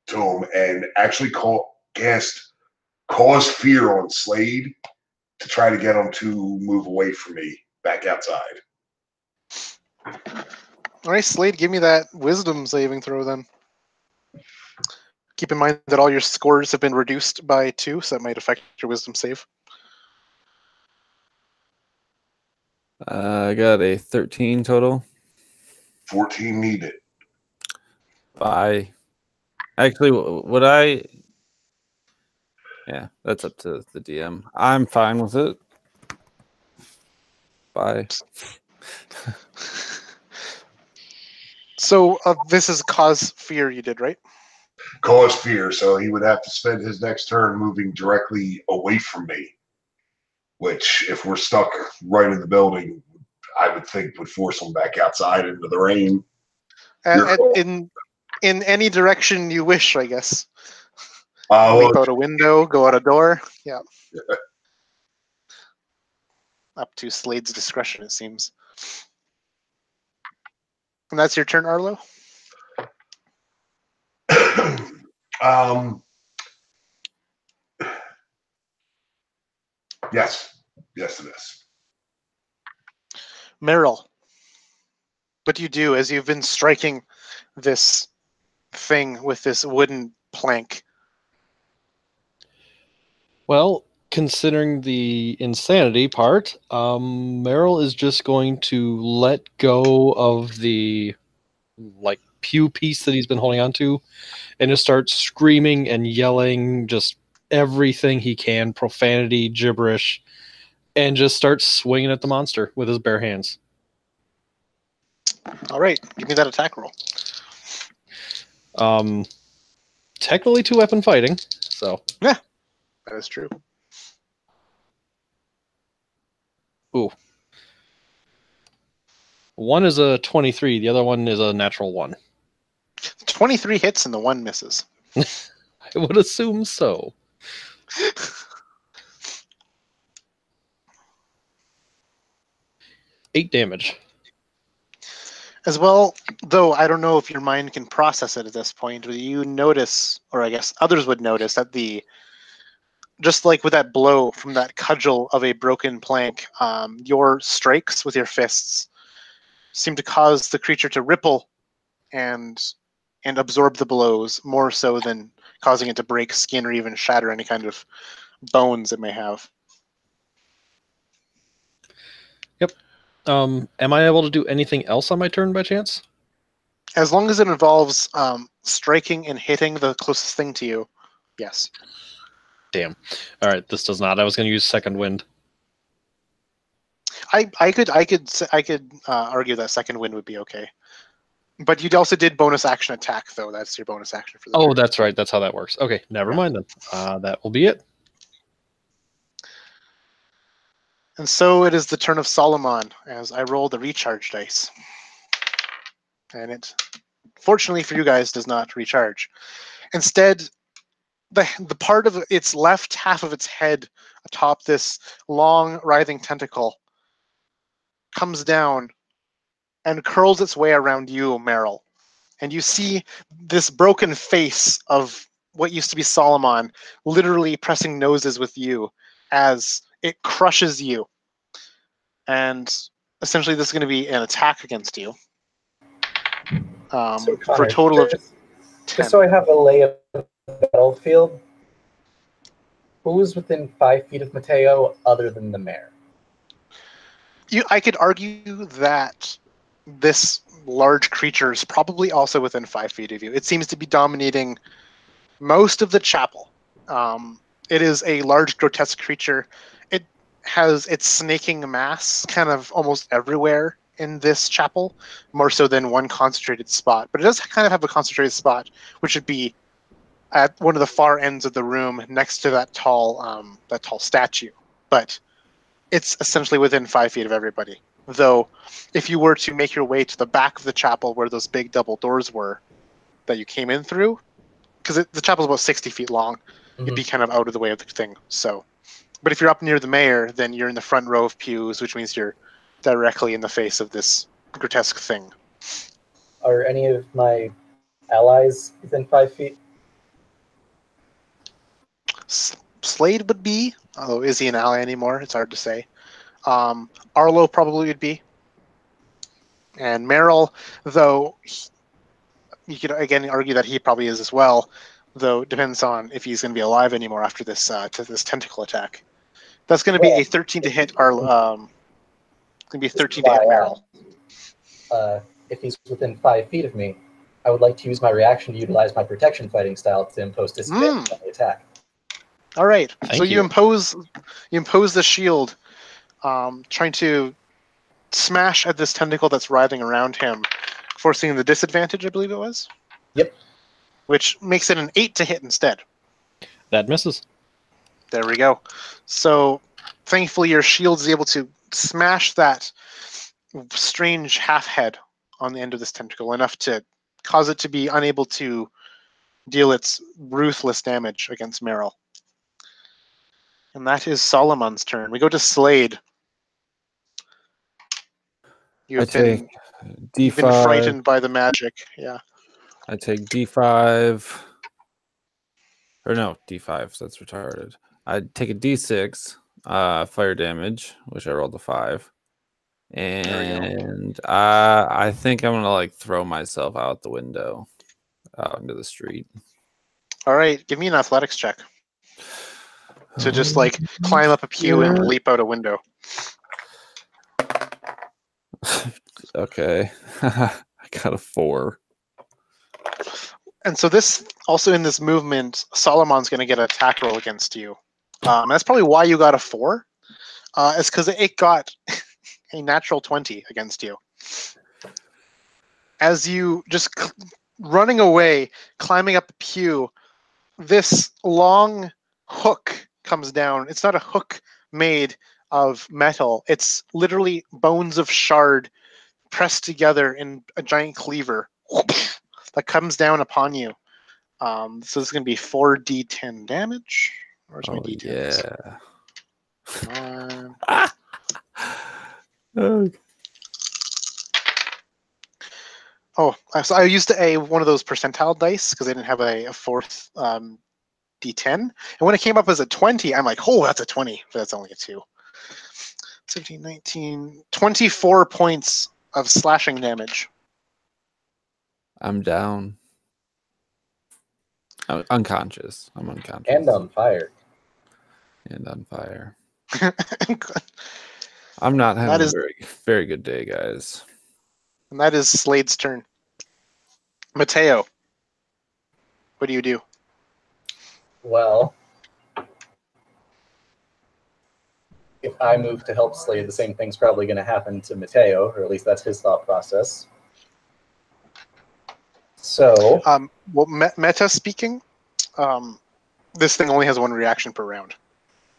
to him, and actually cause fear on Slade to try to get him to move away from me back outside. All right, Slade, give me that wisdom saving throw then. Keep in mind that all your scores have been reduced by 2, so that might affect your wisdom save. I got a 13 total. 14 needed. Actually, would I? Yeah, that's up to the DM. I'm fine with it. Bye. So this is cause fear you did, right? Cause fear, so he would have to spend his next turn moving directly away from me, which, if we're stuck right in the building, I would think would force him back outside into the rain. In any direction you wish, I guess. Well, Leap out a window, go out a door. Yeah. Up to Slade's discretion, it seems. And that's your turn, Arlo? yes, it is. Meryl, what do you do as you've been striking this thing with this wooden plank? Well, considering the insanity part, Meryl is just going to let go of the pew piece that he's been holding onto, and just start screaming and yelling just everything he can, profanity, gibberish, and just start swinging at the monster with his bare hands. All right, give me that attack roll. Technically 2-weapon fighting, so yeah, that is true. Ooh. One is a 23, the other one is a natural 1. 23 hits and the 1 misses. I would assume so. Eight damage. As well, though I don't know if your mind can process it at this point, but you notice, or I guess others would notice, that just like with that blow from that cudgel of a broken plank, your strikes with your fists seem to cause the creature to ripple and absorb the blows more so than causing it to break skin or even shatter any kind of bones it may have. Yep. Am I able to do anything else on my turn by chance? As long as it involves striking and hitting the closest thing to you, yes. Damn. All right, this does not. I was going to use second wind. I could argue that second wind would be okay. But you also did bonus action attack, though. That's your bonus action for the turn. That's right. That's how that works. Okay, never mind then. That will be it. And so it is the turn of Solomon, as I roll the recharge dice. And it, fortunately for you guys, does not recharge. Instead, the part of its left half of its head atop this long, writhing tentacle comes down and curls its way around you, Meryl. And you see this broken face of what used to be Solomon literally pressing noses with you as it crushes you. And essentially this is going to be an attack against you. So for Connor, a total of 10. Just so I have a lay of the battlefield, who's within 5 feet of Mateo other than the mayor? I could argue that this large creature is probably also within 5 feet of you. It seems to be dominating most of the chapel. It is a large, grotesque creature. It has its snaking mass kind of almost everywhere in this chapel, more so than one concentrated spot. But it does kind of have a concentrated spot, which would be at one of the far ends of the room next to that tall statue. But it's essentially within 5 feet of everybody. Though, if you were to make your way to the back of the chapel where those big double doors were that you came in through, because the chapel's about 60 feet long, you'd be kind of out of the way of the thing. So, but if you're up near the mayor, then you're in the front row of pews, which means you're directly in the face of this grotesque thing. Are any of my allies within 5 feet? Slade would be, although is he an ally anymore? It's hard to say. Arlo probably would be. And Merrill, though, you could again argue that he probably is as well, though it depends on if he's going to be alive anymore after this this tentacle attack. That's going to be a 13 to hit Arlo. Going to be a 13 to hit Merrill. If he's within 5 feet of me, I would like to use my reaction to utilize my protection fighting style to impose disadvantage on the attack. All right. Thank so you. you impose the shield, trying to smash at this tentacle that's writhing around him, forcing the disadvantage, I believe it was. Yep. Which makes it an 8 to hit instead. That misses. There we go. So thankfully your shield is able to smash that strange half head on the end of this tentacle enough to cause it to be unable to deal its ruthless damage against Merrill. And that is Solomon's turn. We go to Slade. You've been frightened by the magic. Yeah. I take D5. Or no, D5. So that's retarded. I take a D6 fire damage, which I rolled a 5. And I think I'm gonna throw myself out the window, out into the street. All right, give me an athletics check to just climb up a pew and leap out a window. Okay, I got a 4. And so this also in this movement, Solomon's going to get an attack roll against you. That's probably why you got a 4. It's because it got a natural 20 against you. As you just running away, climbing up a pew, this long hook comes down. It's not a hook made of metal. It's literally bones of shard pressed together in a giant cleaver that comes down upon you. So this is going to be 4d10 damage. Where's my d10s? Yeah. Oh, so I used one of those percentile dice because I didn't have a fourth d10. And when it came up as a 20, I'm like, oh, that's a 20. But that's only a 2. 17, 19, 24 points of slashing damage. I'm down. I'm unconscious. I'm unconscious. And on fire. And on fire. I'm not having a very, very good day, guys. And that is Slade's turn. Mateo, what do you do? Well, if I move to help Slade, the same thing's probably going to happen to Mateo, or at least that's his thought process. So, well, meta speaking, this thing only has one reaction per round.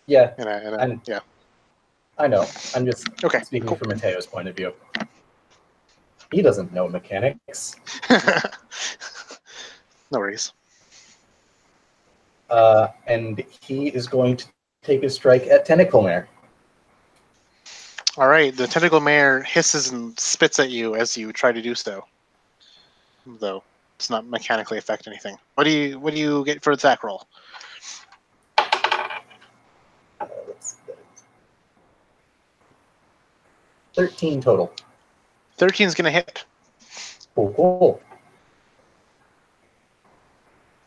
Yeah, yeah. I know. I'm just speaking from Mateo's point of view. He doesn't know mechanics. No worries. And he is going to take a strike at Tentacle Mare. All right, the Tentacle Mare hisses and spits at you as you try to do so. Though it's not mechanically affect anything. What do you get for attack roll? 13 total. 13 is going to hit. Cool.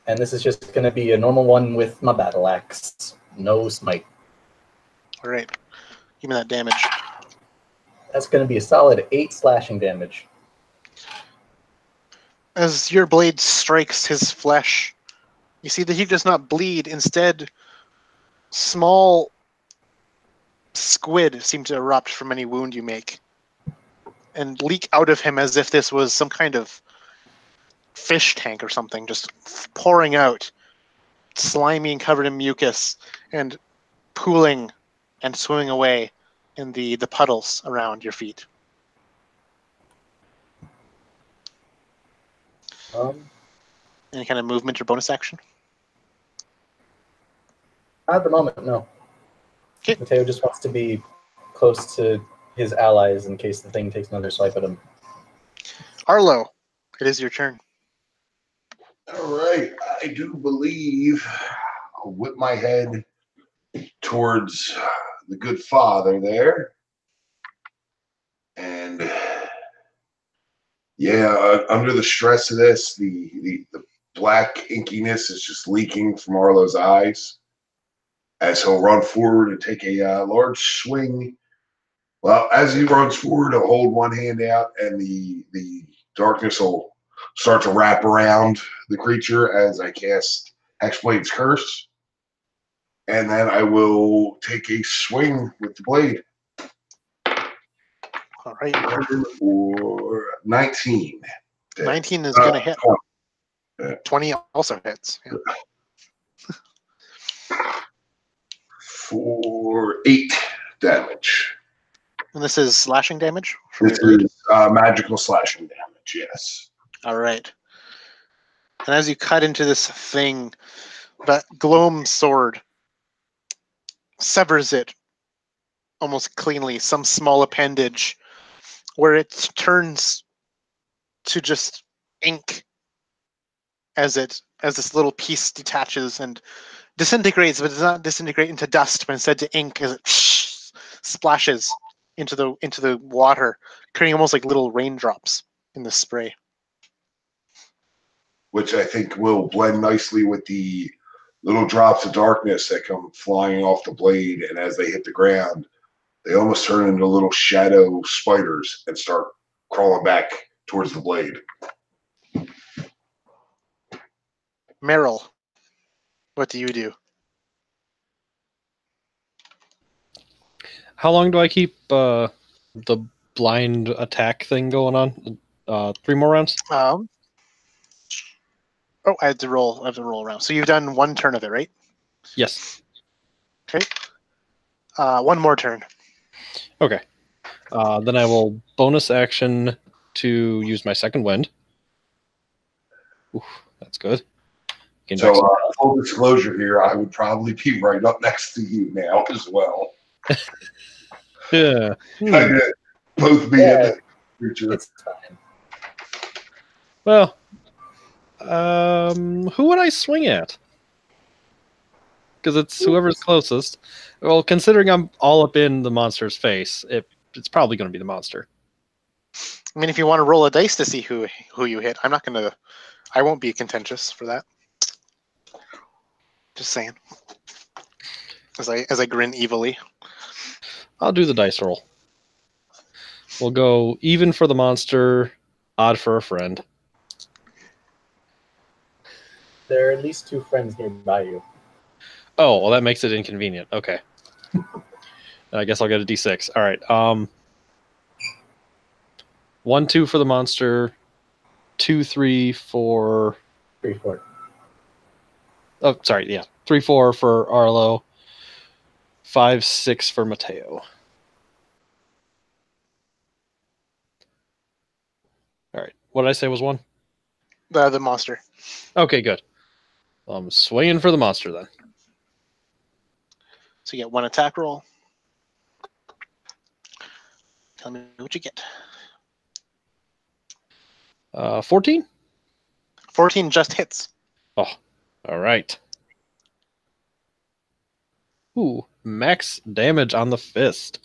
And this is just going to be a normal one with my battle axe. No smite. All right. Give me that damage. That's going to be a solid 8 slashing damage. As your blade strikes his flesh, you see that he does not bleed. Instead, small squid seem to erupt from any wound you make. and leak out of him as if this was some kind of fish tank or something, just pouring out, slimy and covered in mucus, and pooling and swimming away in the puddles around your feet. Any kind of movement or bonus action? At the moment, no. Okay. Mateo just wants to be close to his allies in case the thing takes another swipe at him. Arlo, it is your turn. All right, I do believe I'll whip my head towards the good father there. And yeah, under the stress of this, the black inkiness is just leaking from Arlo's eyes as he'll run forward and take a large swing. Well, as he runs forward, he'll hold one hand out, and the darkness will start to wrap around the creature as I cast Hexblade's Curse. And then I will take a swing with the blade. All right. For 19. 19 is going to hit. 20. 20 also hits. Yeah. For 8 damage. And this is slashing damage from This your blade? is magical slashing damage, yes. All right. And as you cut into this thing, that gloam sword severs it almost cleanly, some small appendage where it turns to just ink as this little piece detaches and disintegrates, but does not disintegrate into dust, but instead to ink as it splashes into the water, creating almost like little raindrops in the spray. Which I think will blend nicely with the little drops of darkness that come flying off the blade, and as they hit the ground, they almost turn into little shadow spiders and start crawling back towards the blade. Meryl, what do you do? How long do I keep the blind attack thing going on? 3 more rounds? I have to roll around. So you've done one turn of it, right? Yes. Okay. One more turn. Okay. Then I will bonus action to use my second wind. Oof, that's good. Gain back So, full disclosure here, I would probably be right up next to you now as well. yeah. Both being in the future. It's fine. Well, who would I swing at? Because it's whoever's closest. Well, considering I'm all up in the monster's face, it's probably going to be the monster. I mean, if you want to roll a dice to see who you hit, I won't be contentious for that. Just saying. As I grin evilly. I'll do the dice roll. We'll go even for the monster, odd for a friend. There are at least 2 friends nearby you. Oh, well, that makes it inconvenient. Okay. I guess I'll get a d6. All right. 1, 2 for the monster. 2, 3, 4. 3, 4. Oh, sorry. Yeah. 3, 4 for Arlo. 5, 6 for Mateo. All right. What did I say was 1? The monster. Okay, good. I'm swinging for the monster then. So you get 1 attack roll. Tell me what you get. 14? 14 just hits. Oh, all right. Ooh, max damage on the fist.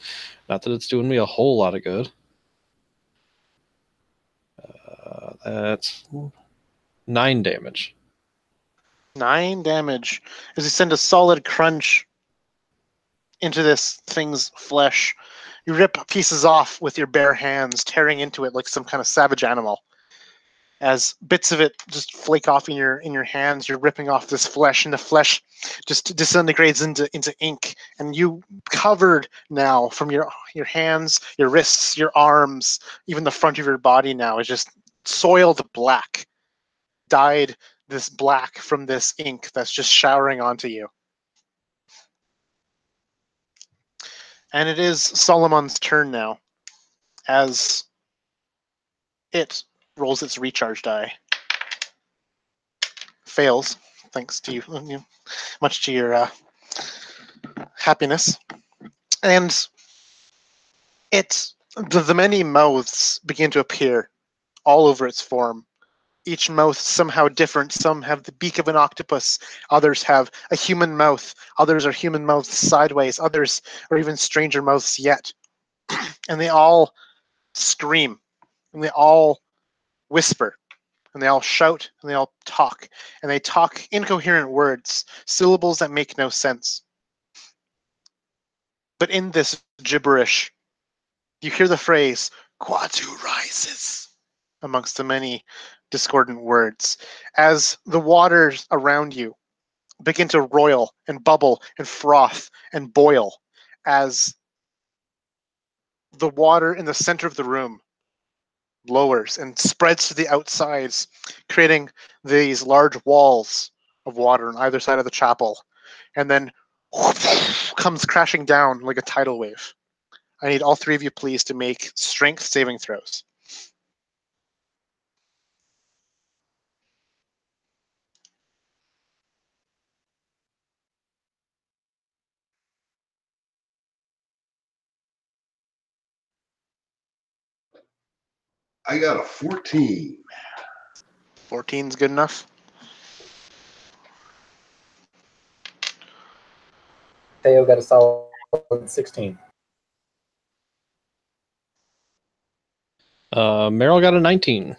Not that it's doing me a whole lot of good. That's 9 damage. 9 damage as you send a solid crunch into this thing's flesh. You rip pieces off with your bare hands, tearing into it like some kind of savage animal. as bits of it just flake off in your hands. You're ripping off this flesh, and the flesh just disintegrates into ink, and you covered now from your hands, your wrists, your arms, even the front of your body now is just soiled black, dyed this black from this ink that's just showering onto you. And it is Solomon's turn now, as it rolls its recharge die. Fails, thanks to you, much to your happiness. And the many mouths begin to appear all over its form. Each mouth somehow different. Some have the beak of an octopus. Others have a human mouth. Others are human mouths sideways. Others are even stranger mouths yet. And they all scream. And they all whisper. And they all shout. And they all talk. And they talk incoherent words, syllables that make no sense. But in this gibberish, you hear the phrase, Quatu rises, amongst the many discordant words, as the waters around you begin to roil and bubble and froth and boil, as the water in the center of the room lowers and spreads to the outsides, creating these large walls of water on either side of the chapel, and then comes crashing down like a tidal wave. I need all three of you, please, to make strength saving throws. I got a 14. 14's good enough. Theo got a solid 16. Meryl got a 19.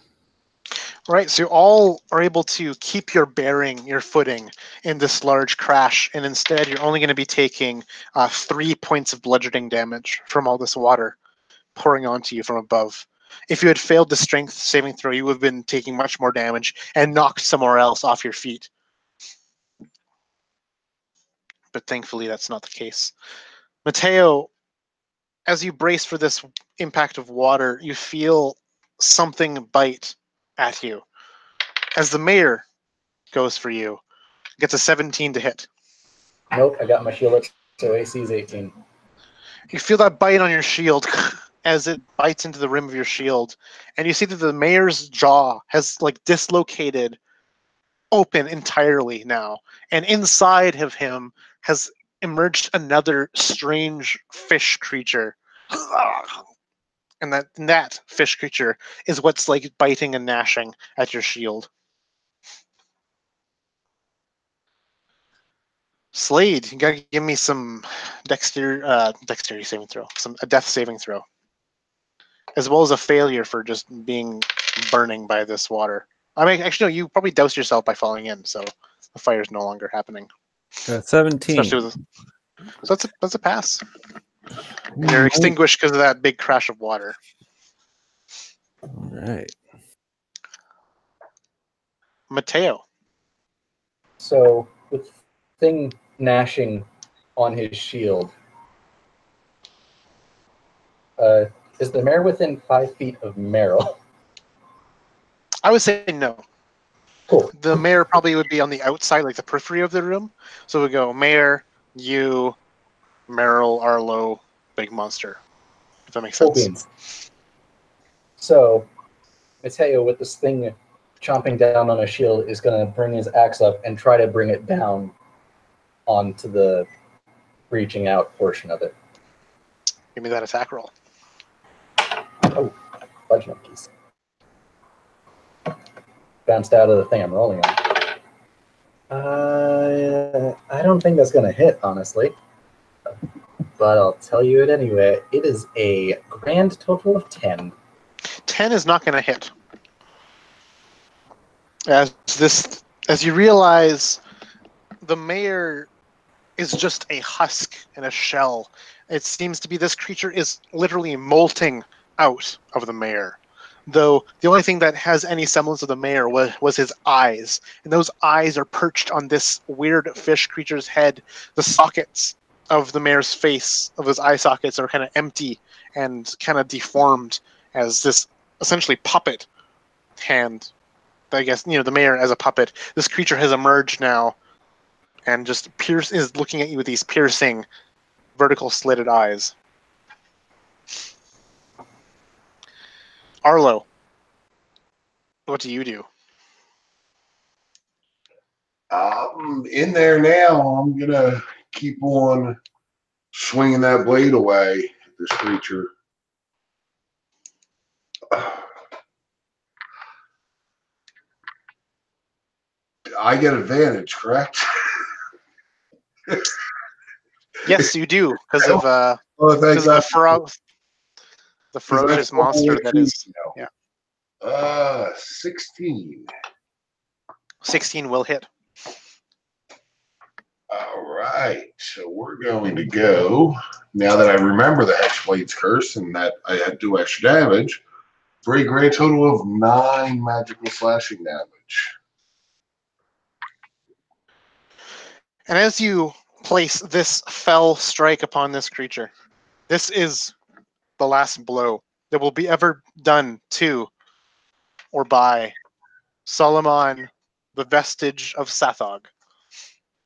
Right, so you all are able to keep your bearing, your footing in this large crash, and instead you're only going to be taking 3 points of bludgeoning damage from all this water pouring onto you from above. If you had failed the strength saving throw, you would have been taking much more damage and knocked somewhere else off your feet. But thankfully, that's not the case. Mateo, as you brace for this impact of water, you feel something bite at you. As the mayor goes for you, gets a 17 to hit. Nope, I got my shield up, so AC is 18. You feel that bite on your shield as it bites into the rim of your shield, and you see that the mayor's jaw has like dislocated open entirely now, and inside of him has emerged another strange fish creature. And that fish creature is what's like biting and gnashing at your shield. Slade, you gotta give me some dexterity saving throw, a death saving throw, as well as a failure for just being burning by this water. I mean, actually, no, you probably doused yourself by falling in, so the fire is no longer happening. 17. Especially with, so that's a pass. And you're extinguished because of that big crash of water. All right. Mateo. So, with thing gnashing on his shield, is the mayor within 5 feet of Meryl? I would say no. Cool. The mayor probably would be on the outside, like the periphery of the room. So we go mayor, you, Meryl, Arlo, big monster. If that makes Cool sense. beans. So, Mateo, with this thing chomping down on a shield, is going to bring his axe up and try to bring it down onto the reaching out portion of it. Give me that attack roll. Oh, fudge monkeys. Bounced out of the thing I'm rolling on. I don't think that's going to hit, honestly. But I'll tell you it anyway. It is a grand total of 10. 10 is not going to hit. As you realize, the mayor is just a husk and a shell. It seems to be this creature is literally molting out of the mayor. though the only thing that has any semblance of the mayor was his eyes. And those eyes are perched on this weird fish creature's head. The sockets of the mayor's face, of his eye sockets, are kind of empty and kind of deformed as this essentially puppet hand. I guess, the mayor as a puppet. This creature has emerged now and just is looking at you with these piercing, vertical slitted eyes. Arlo, what do you do? In there now. I'm gonna keep on swinging that blade away at this creature. I get advantage, correct? Yes, you do, because of Oh, thank God. the ferocious monster that is. Yeah. 16. 16 will hit. All right, so we're going to go, now that I remember the Hexblade's curse and that I do extra damage, for a grand total of 9 magical slashing damage. And as you place this fell strike upon this creature, this is the last blow that will be ever done to or by Solomon, the vestige of Sathog,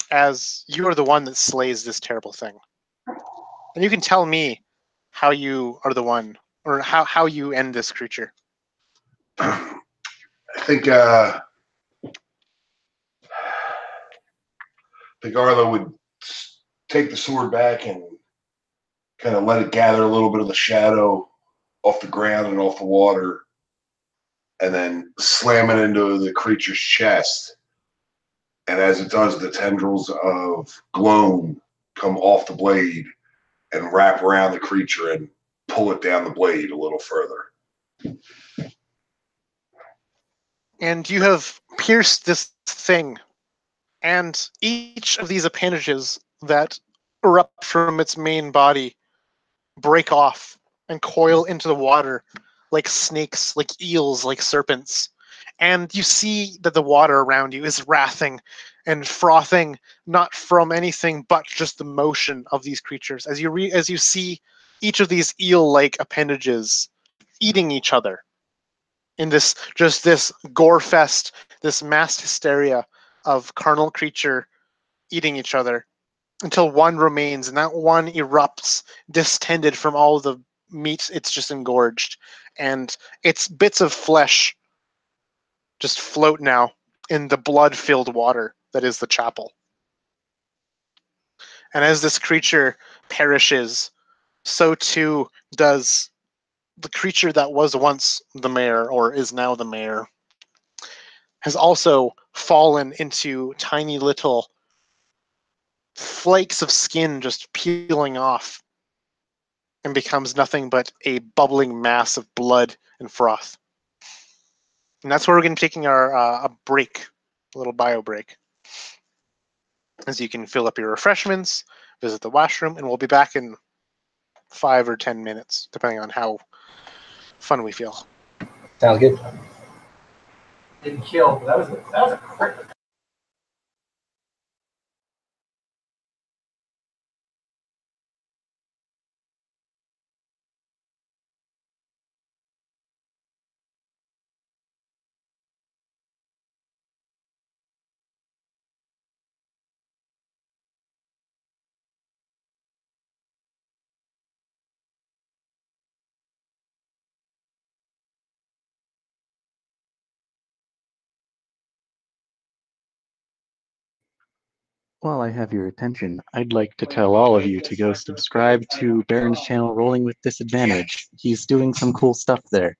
as you are the one that slays this terrible thing. And you can tell me how you are the one, or how you end this creature. I think Arlo would take the sword back and kind of let it gather a little bit of the shadow off the ground and off the water, and then slam it into the creature's chest. And as it does, the tendrils of gloam come off the blade and wrap around the creature and pull it down the blade a little further. And you have pierced this thing, and each of these appendages that erupt from its main body break off and coil into the water like snakes, like eels, like serpents. And you see that the water around you is wrathing and frothing, not from anything but just the motion of these creatures. As you see each of these eel-like appendages eating each other in this gore fest, this mass hysteria of carnal creature eating each other, until one remains, and that one erupts, distended from all the meat it's just engorged, and its bits of flesh just float now in the blood-filled water that is the chapel. And as this creature perishes, so too does the creature that was once the mayor, or is now the mayor, has also fallen into tiny little flakes of skin just peeling off, and becomes nothing but a bubbling mass of blood and froth. And that's where we're going to be taking our a break, a little bio break, as you can fill up your refreshments, visit the washroom, and we'll be back in 5 or 10 minutes, depending on how fun we feel. Sounds good. Didn't kill. That was a crit. While I have your attention, I'd like to tell all of you to go subscribe to Baron's channel, Rolling with Disadvantage. He's doing some cool stuff there.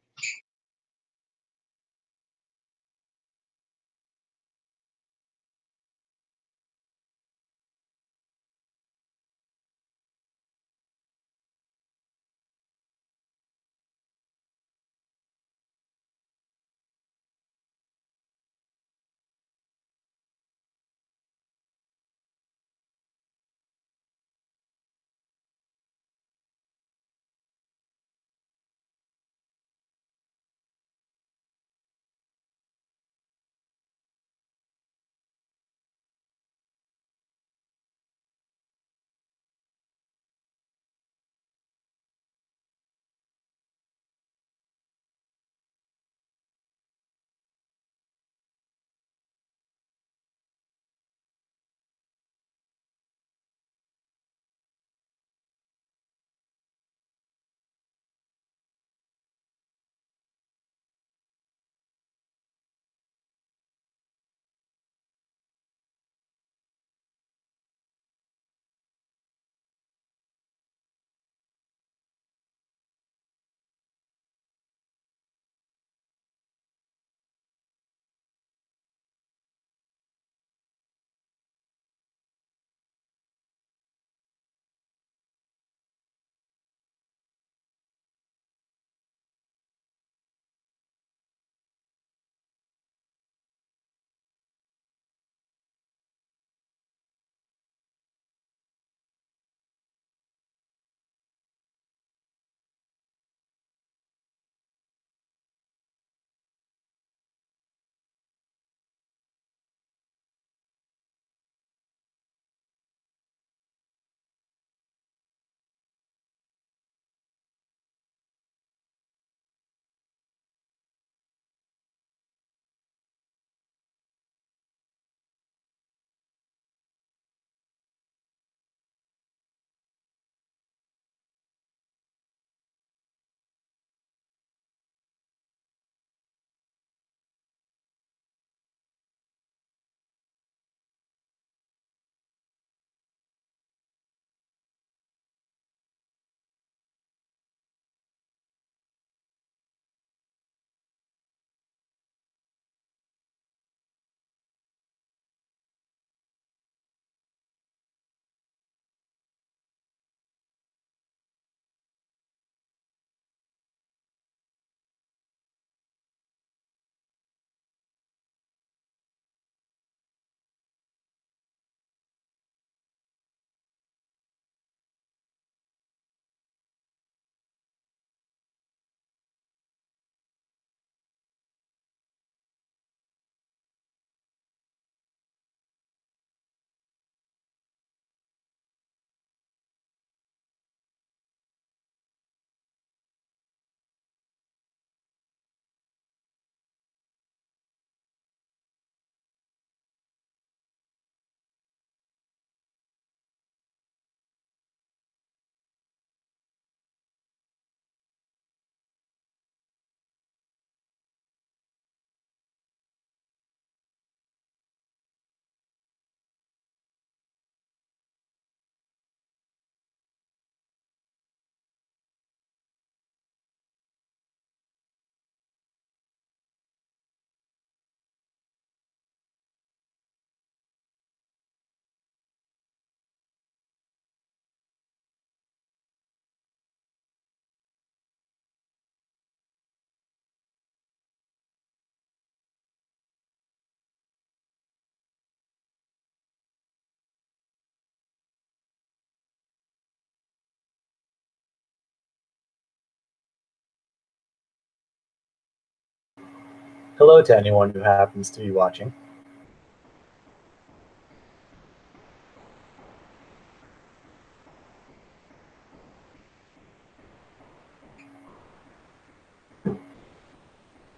Hello to anyone who happens to be watching.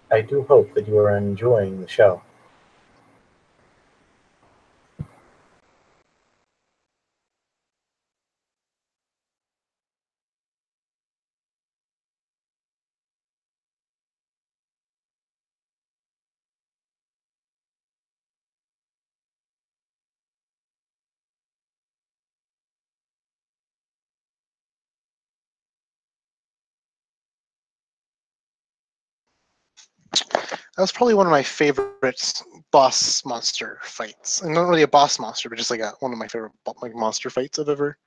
I do hope that you are enjoying the show. That was probably one of my favorite boss monster fights. And not really a boss monster, but just like one of my favorite like monster fights I've ever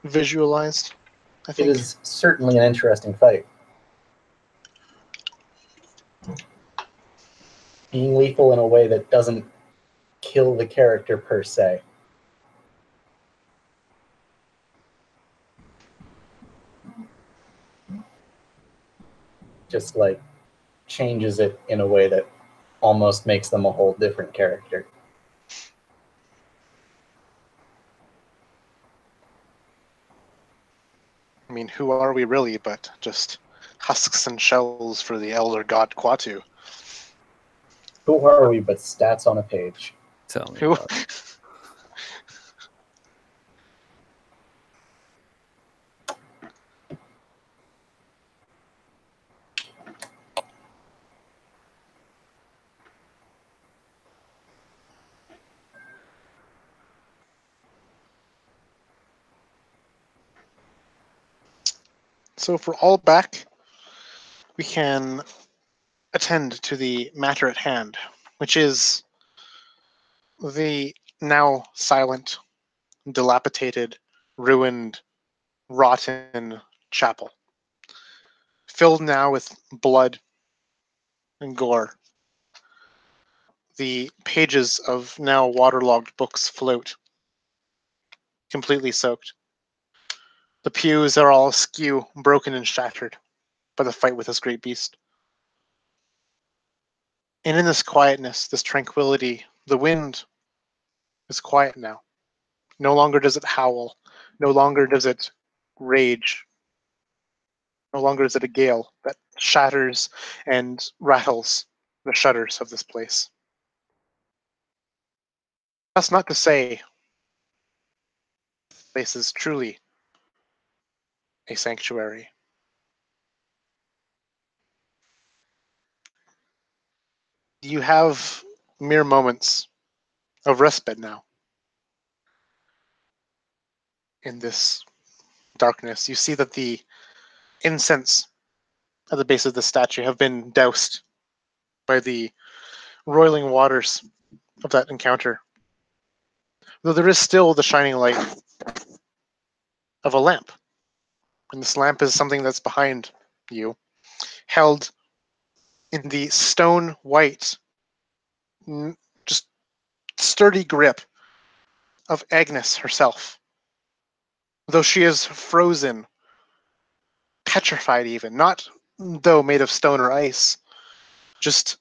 visualized. I It think. is certainly an interesting fight. Being lethal in a way that doesn't kill the character per se. Just like changes it in a way that almost makes them a whole different character. I mean, who are we really but just husks and shells for the elder god Quatu? Who are we but stats on a page? Tell me Who? about it. So if we're all back, we can attend to the matter at hand, which is the now silent, dilapidated, ruined, rotten chapel, filled now with blood and gore. The pages of now waterlogged books float, completely soaked. The pews are all askew, broken and shattered by the fight with this great beast. And in this quietness, this tranquility, the wind is quiet now. No longer does it howl. No longer does it rage. No longer is it a gale that shatters and rattles the shutters of this place. That's not to say this place is truly a sanctuary. You have mere moments of respite now in this darkness. You see that the incense at the base of the statue have been doused by the roiling waters of that encounter. Though there is still the shining light of a lamp. And this lamp is something that's behind you, held in the stone white, just sturdy grip of Agnes herself. Though she is frozen, petrified even, not though made of stone or ice, just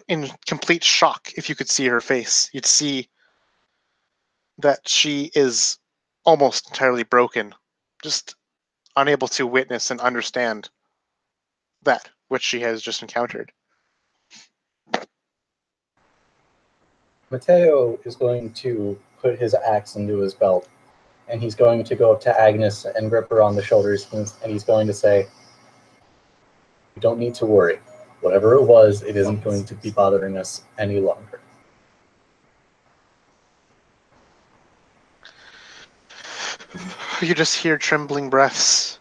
in complete shock. If you could see her face, you'd see that she is almost entirely broken, just unable to witness and understand that which she has just encountered. Mateo is going to put his axe into his belt, and he's going to go up to Agnes and grip her on the shoulders, and he's going to say, "You don't need to worry. Whatever it was, it isn't going to be bothering us any longer." You just hear trembling breaths.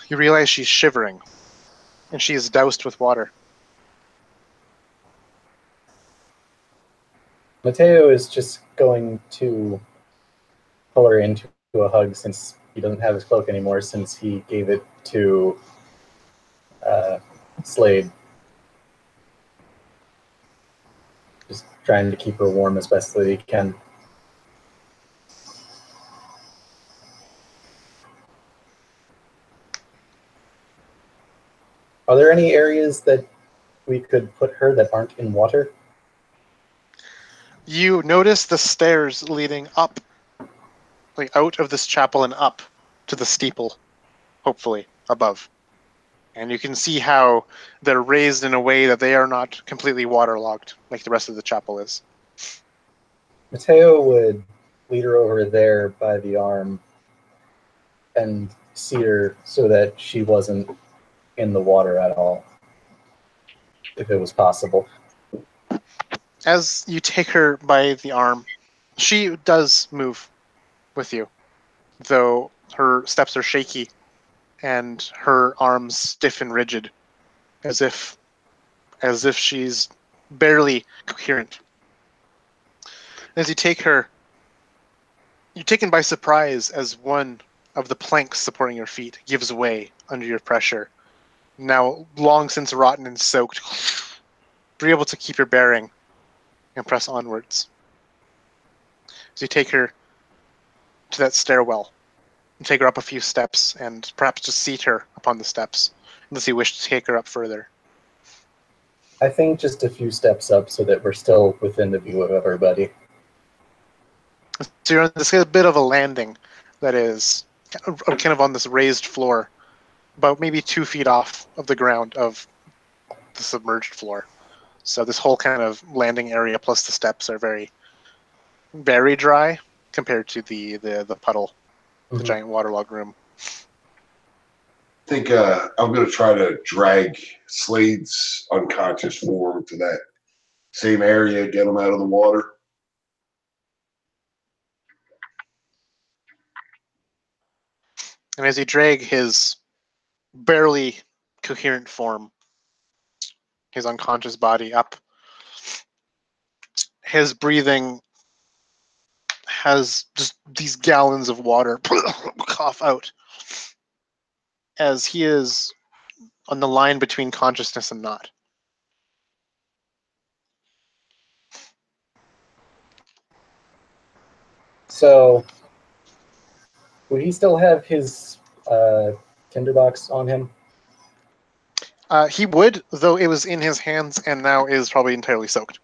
You realize she's shivering, and she is doused with water. Mateo is just going to pull her into a hug since he doesn't have his cloak anymore, since he gave it to Slade. Just trying to keep her warm as best that he can. Are there any areas that we could put her that aren't in water? You notice the stairs leading up, like out of this chapel and up to the steeple, hopefully, above. And you can see how they're raised in a way that they are not completely waterlogged like the rest of the chapel is. Mateo would lead her over there by the arm and seat her so that she wasn't in the water at all, if it was possible. As you take her by the arm, she does move with you, though her steps are shaky and her arms stiff and rigid, as if she's barely coherent. As you take her, you're taken by surprise as one of the planks supporting your feet gives way under your pressure. Now long since rotten and soaked, you're able to keep your bearing and press onwards. So you take her to that stairwell and take her up a few steps and perhaps just seat her upon the steps, unless you wish to take her up further. I think just a few steps up so that we're still within the view of everybody. So you're on this bit of a landing that is kind of on this raised floor, about maybe 2 feet off of the ground of the submerged floor. So this whole kind of landing area plus the steps are very, very dry compared to the puddle, the giant waterlogged room. I think I'm going to try to drag Slade's unconscious form to that same area, get him out of the water. And as you drag his barely coherent form, his unconscious body up, his breathing has just these gallons of water cough out as he is on the line between consciousness and not. So, would he still have his tinderbox on him? He would, though it was in his hands and now is probably entirely soaked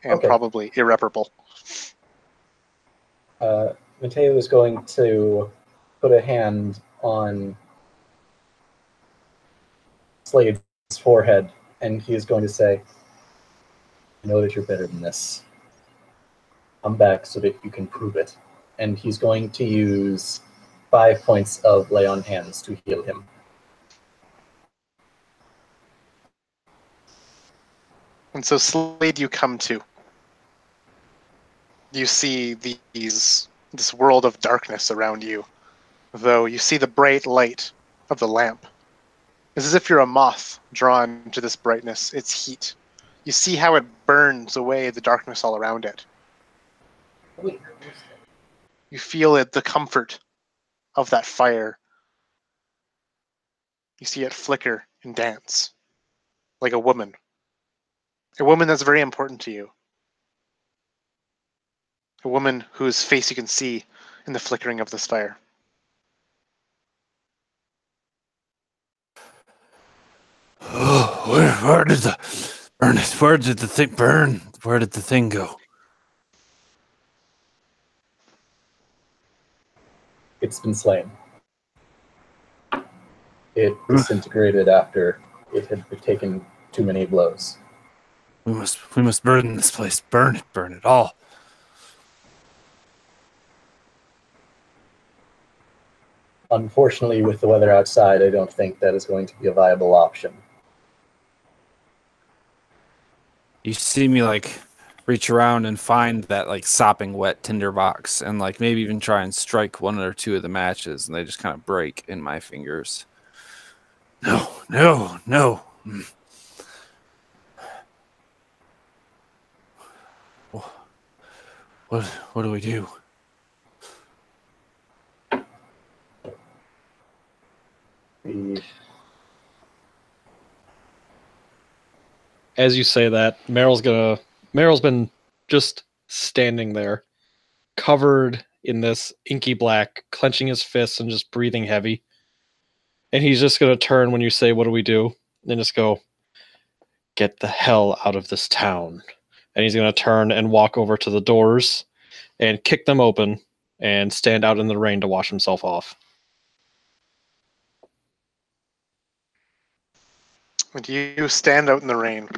and probably irreparable. Mateo is going to put a hand on Slade's forehead, and he is going to say, I know that you're better than this. Come back so that you can prove it. And he's going to use 5 points of lay on hands to heal him. And so Slade you come to. You see this world of darkness around you, though you see the bright light of the lamp. It's as if you're a moth drawn to this brightness, its heat. You see how it burns away the darkness all around it. You feel it, the comfort of that fire. You see it flicker and dance like a woman. A woman that's very important to you. A woman whose face you can see in the flickering of this fire. Oh, where did the Ernest? Where did the thing burn? Where did the thing go? It's been slain. It disintegrated after it had taken too many blows. We must burn this place. Burn it all. Unfortunately, with the weather outside, I don't think that is going to be a viable option. You see me like reach around and find that like sopping wet tinderbox and like maybe even try and strike one or two of the matches, and they just kind of break in my fingers. No. What do we do? As you say that, Meryl's been just standing there, covered in this inky black, clenching his fists and just breathing heavy. And he's just gonna turn when you say, "What do we do?" and just go, "Get the hell out of this town." And he's going to turn and walk over to the doors and kick them open and stand out in the rain to wash himself off. And you stand out in the rain,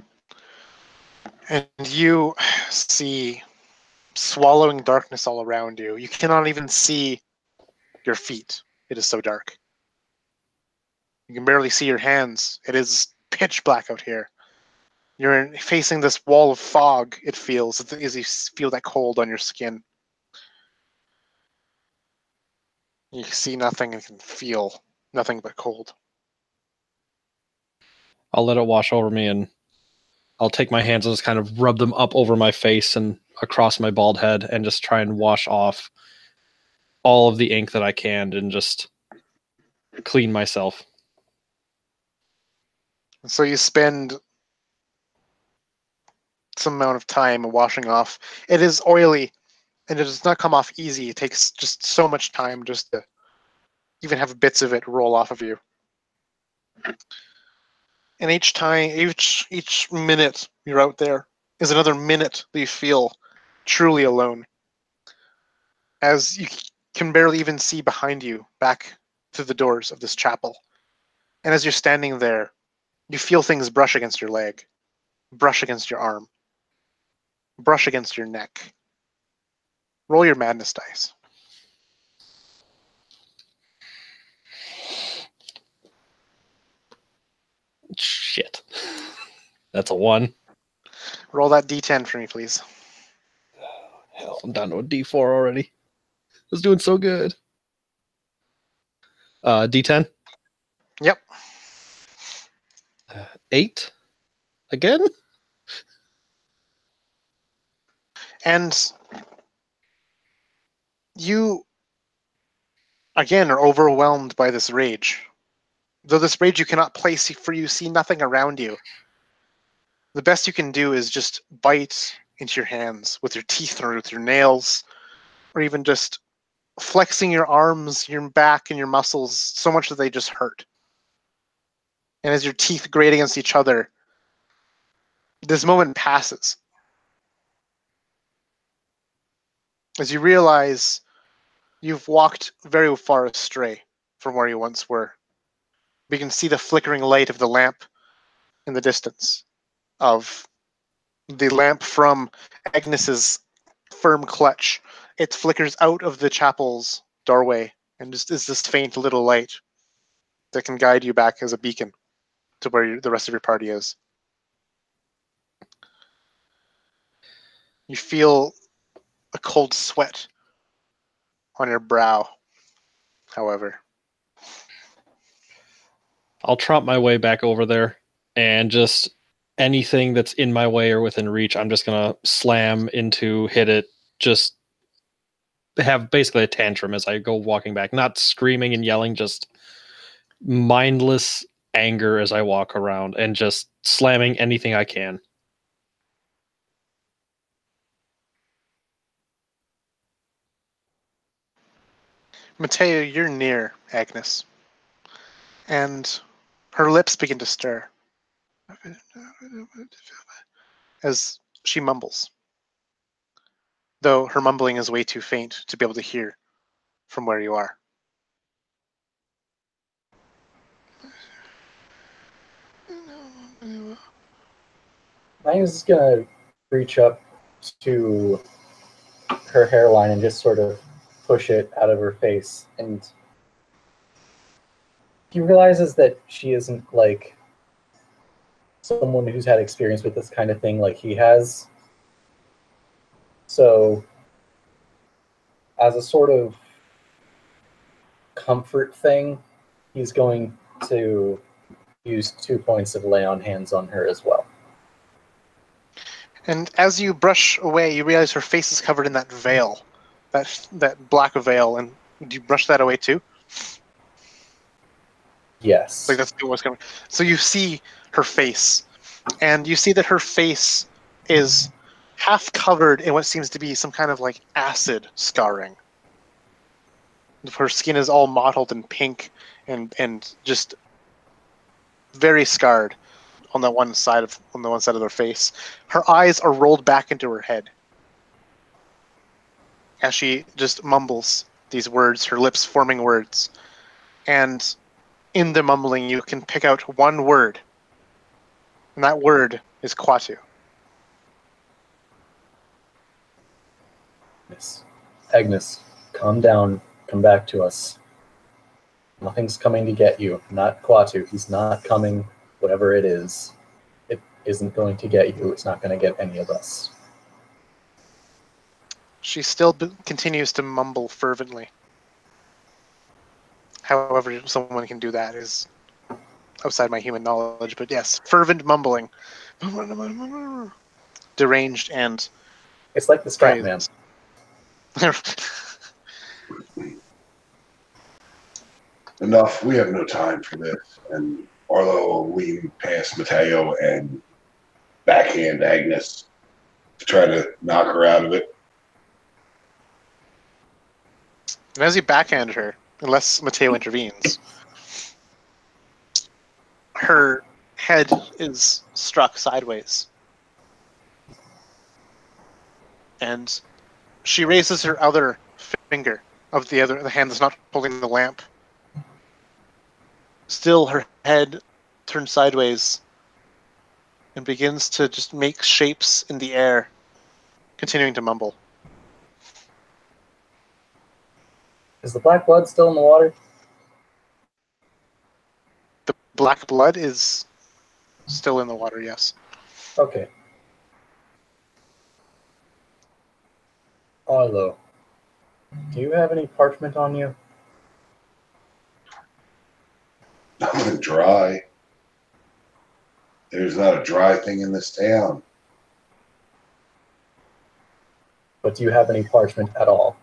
and you see swallowing darkness all around you. You cannot even see your feet. It is so dark. You can barely see your hands. It is pitch black out here. You're facing this wall of fog, it feels, as you feel that cold on your skin. You see nothing and can feel nothing but cold. I'll let it wash over me, and I'll take my hands and just kind of rub them up over my face and across my bald head and just try and wash off all of the ink that I can and just clean myself. So you spend some amount of time washing off. It is oily, and it does not come off easy. It takes just so much time just to even have bits of it roll off of you. And each time, each minute you're out there is another minute that you feel truly alone, as you can barely even see behind you back through the doors of this chapel. And as you're standing there, you feel things brush against your leg, brush against your arm, brush against your neck. Roll your madness dice. Shit. That's a 1. Roll that d10 for me, please. Hell, I'm down to a D4 already. I was doing so good. D10? Yep. 8? Again? And you, again, are overwhelmed by this rage. Though this rage you cannot place, for you see nothing around you. The best you can do is just bite into your hands with your teeth or with your nails, or even just flexing your arms, your back, and your muscles so much that they just hurt. And as your teeth grate against each other, this moment passes. As you realize you've walked very far astray from where you once were. We can see the flickering light of the lamp in the distance, of the lamp from Agnes's firm clutch. It flickers out of the chapel's doorway and just is this faint little light that can guide you back as a beacon to where the rest of your party is. You feel a cold sweat on your brow, however. I'll trot my way back over there, and just anything that's in my way or within reach, I'm just going to slam into, hit it, just have basically a tantrum as I go walking back. Not screaming and yelling, just mindless anger as I walk around and just slamming anything I can. Mateo, you're near Agnes, and her lips begin to stir as she mumbles, though her mumbling is way too faint to be able to hear from where you are. I'm just gonna reach up to her hairline and just sort of push it out of her face, and he realizes that she isn't like someone who's had experience with this kind of thing like he has. So, as a sort of comfort thing, he's going to use 2 points of lay on hands on her as well. And as you brush away, you realize her face is covered in that veil, that black veil. And do you brush that away too? Yes. Like that's what's coming. So you see her face, and you see that her face is half covered in what seems to be some kind of like acid scarring. Her skin is all mottled and pink and just very scarred. on the one side of their face. Her eyes are rolled back into her head as she just mumbles these words, her lips forming words. And in the mumbling, you can pick out one word, and that word is Quatu. Yes. Agnes, calm down. Come back to us. Nothing's coming to get you. Not Quatu. He's not coming. Whatever it is, it isn't going to get you. It's not going to get any of us. She still continues to mumble fervently. However, someone can do that is outside my human knowledge, but yes, fervent mumbling. Deranged and It's like the Scat Man. Enough. We have no time for this. And Arlo will lean past Mateo and backhand Agnes to try to knock her out of it. And as you backhand her, unless Mateo intervenes, her head is struck sideways. And she raises her other finger of the hand that's not holding the lamp. Still, her head turns sideways and begins to just make shapes in the air, continuing to mumble. Is the black blood still in the water? The black blood is still in the water, yes. Okay. Arlo, do you have any parchment on you? Nothing dry. There's not a dry thing in this town. But do you have any parchment at all?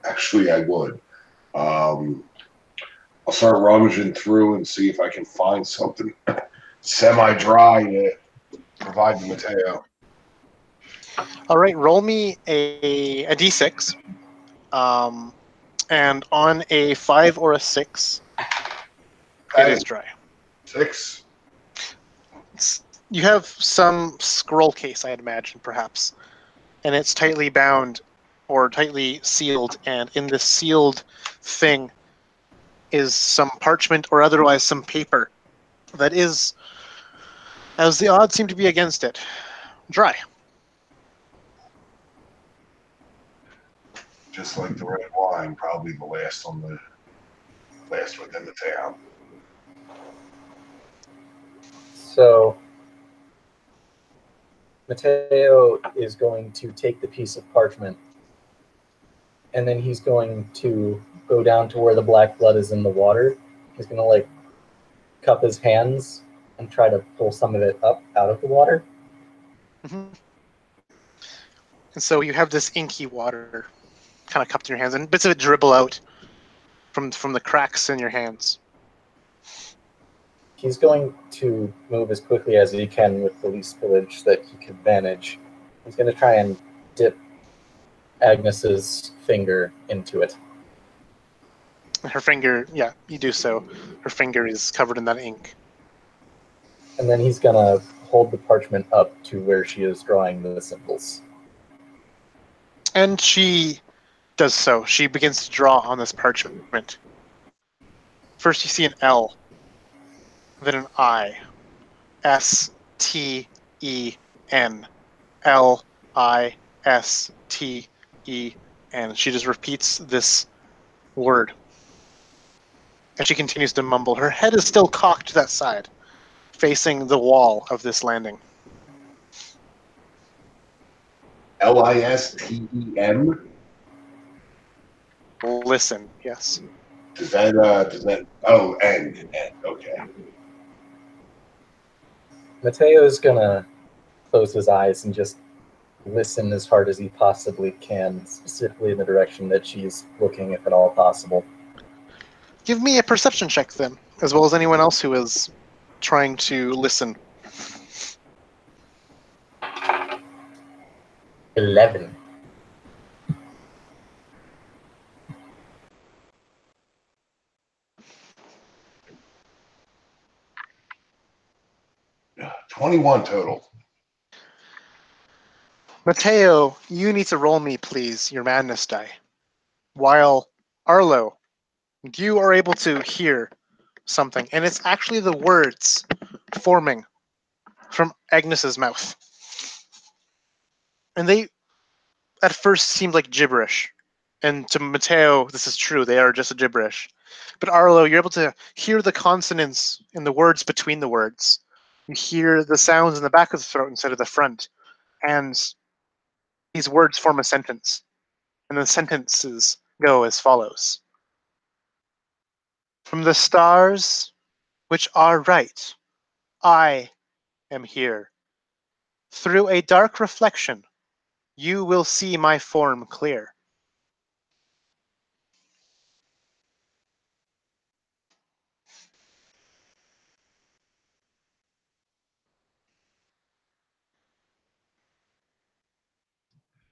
Actually, I would. I'll start rummaging through and see if I can find something semi-dry to provide to Mateo. All right, roll me a d6. And on a 5 or a 6, it is dry. 6. You have some scroll case, I'd imagine, perhaps. And it's tightly bound or tightly sealed. And in this sealed thing is some parchment or otherwise some paper that is, as the odds seem to be against it, dry. Just like the red wine, probably the last within the town. So, Mateo is going to take the piece of parchment, and then he's going to go down to where the black blood is in the water. He's going to, cup his hands and try to pull some of it up out of the water. Mm-hmm. And so you have this inky water kind of cupped in your hands, and bits of it dribble out from the cracks in your hands. He's going to move as quickly as he can with the least spillage that he can manage. He's going to try and dip Agnes's finger into it. Her finger, yeah, you do so. Her finger is covered in that ink. And then he's going to hold the parchment up to where she is drawing the symbols. And she does so. She begins to draw on this parchment. First you see an L, then an I. S-T-E-N. L-I-S-T-E-N. She just repeats this word. And she continues to mumble. Her head is still cocked to that side, facing the wall of this landing. L-I-S-T-E-M? Listen, yes. Does that, oh, N, okay. Mateo's going to close his eyes and just listen as hard as he possibly can, specifically in the direction that she's looking, if at all possible. Give me a perception check then, as well as anyone else who is trying to listen. 11. 21 total. Mateo, you need to roll me, please, your madness die. While Arlo, you are able to hear something, and it's actually the words forming from Agnes's mouth. And they, at first, seemed like gibberish. And to Mateo, this is true, they are just a gibberish. But Arlo, you're able to hear the consonants in the words between the words. You hear the sounds in the back of the throat instead of the front. And these words form a sentence. And the sentences go as follows. From the stars which are right, I am here. Through a dark reflection, you will see my form clear.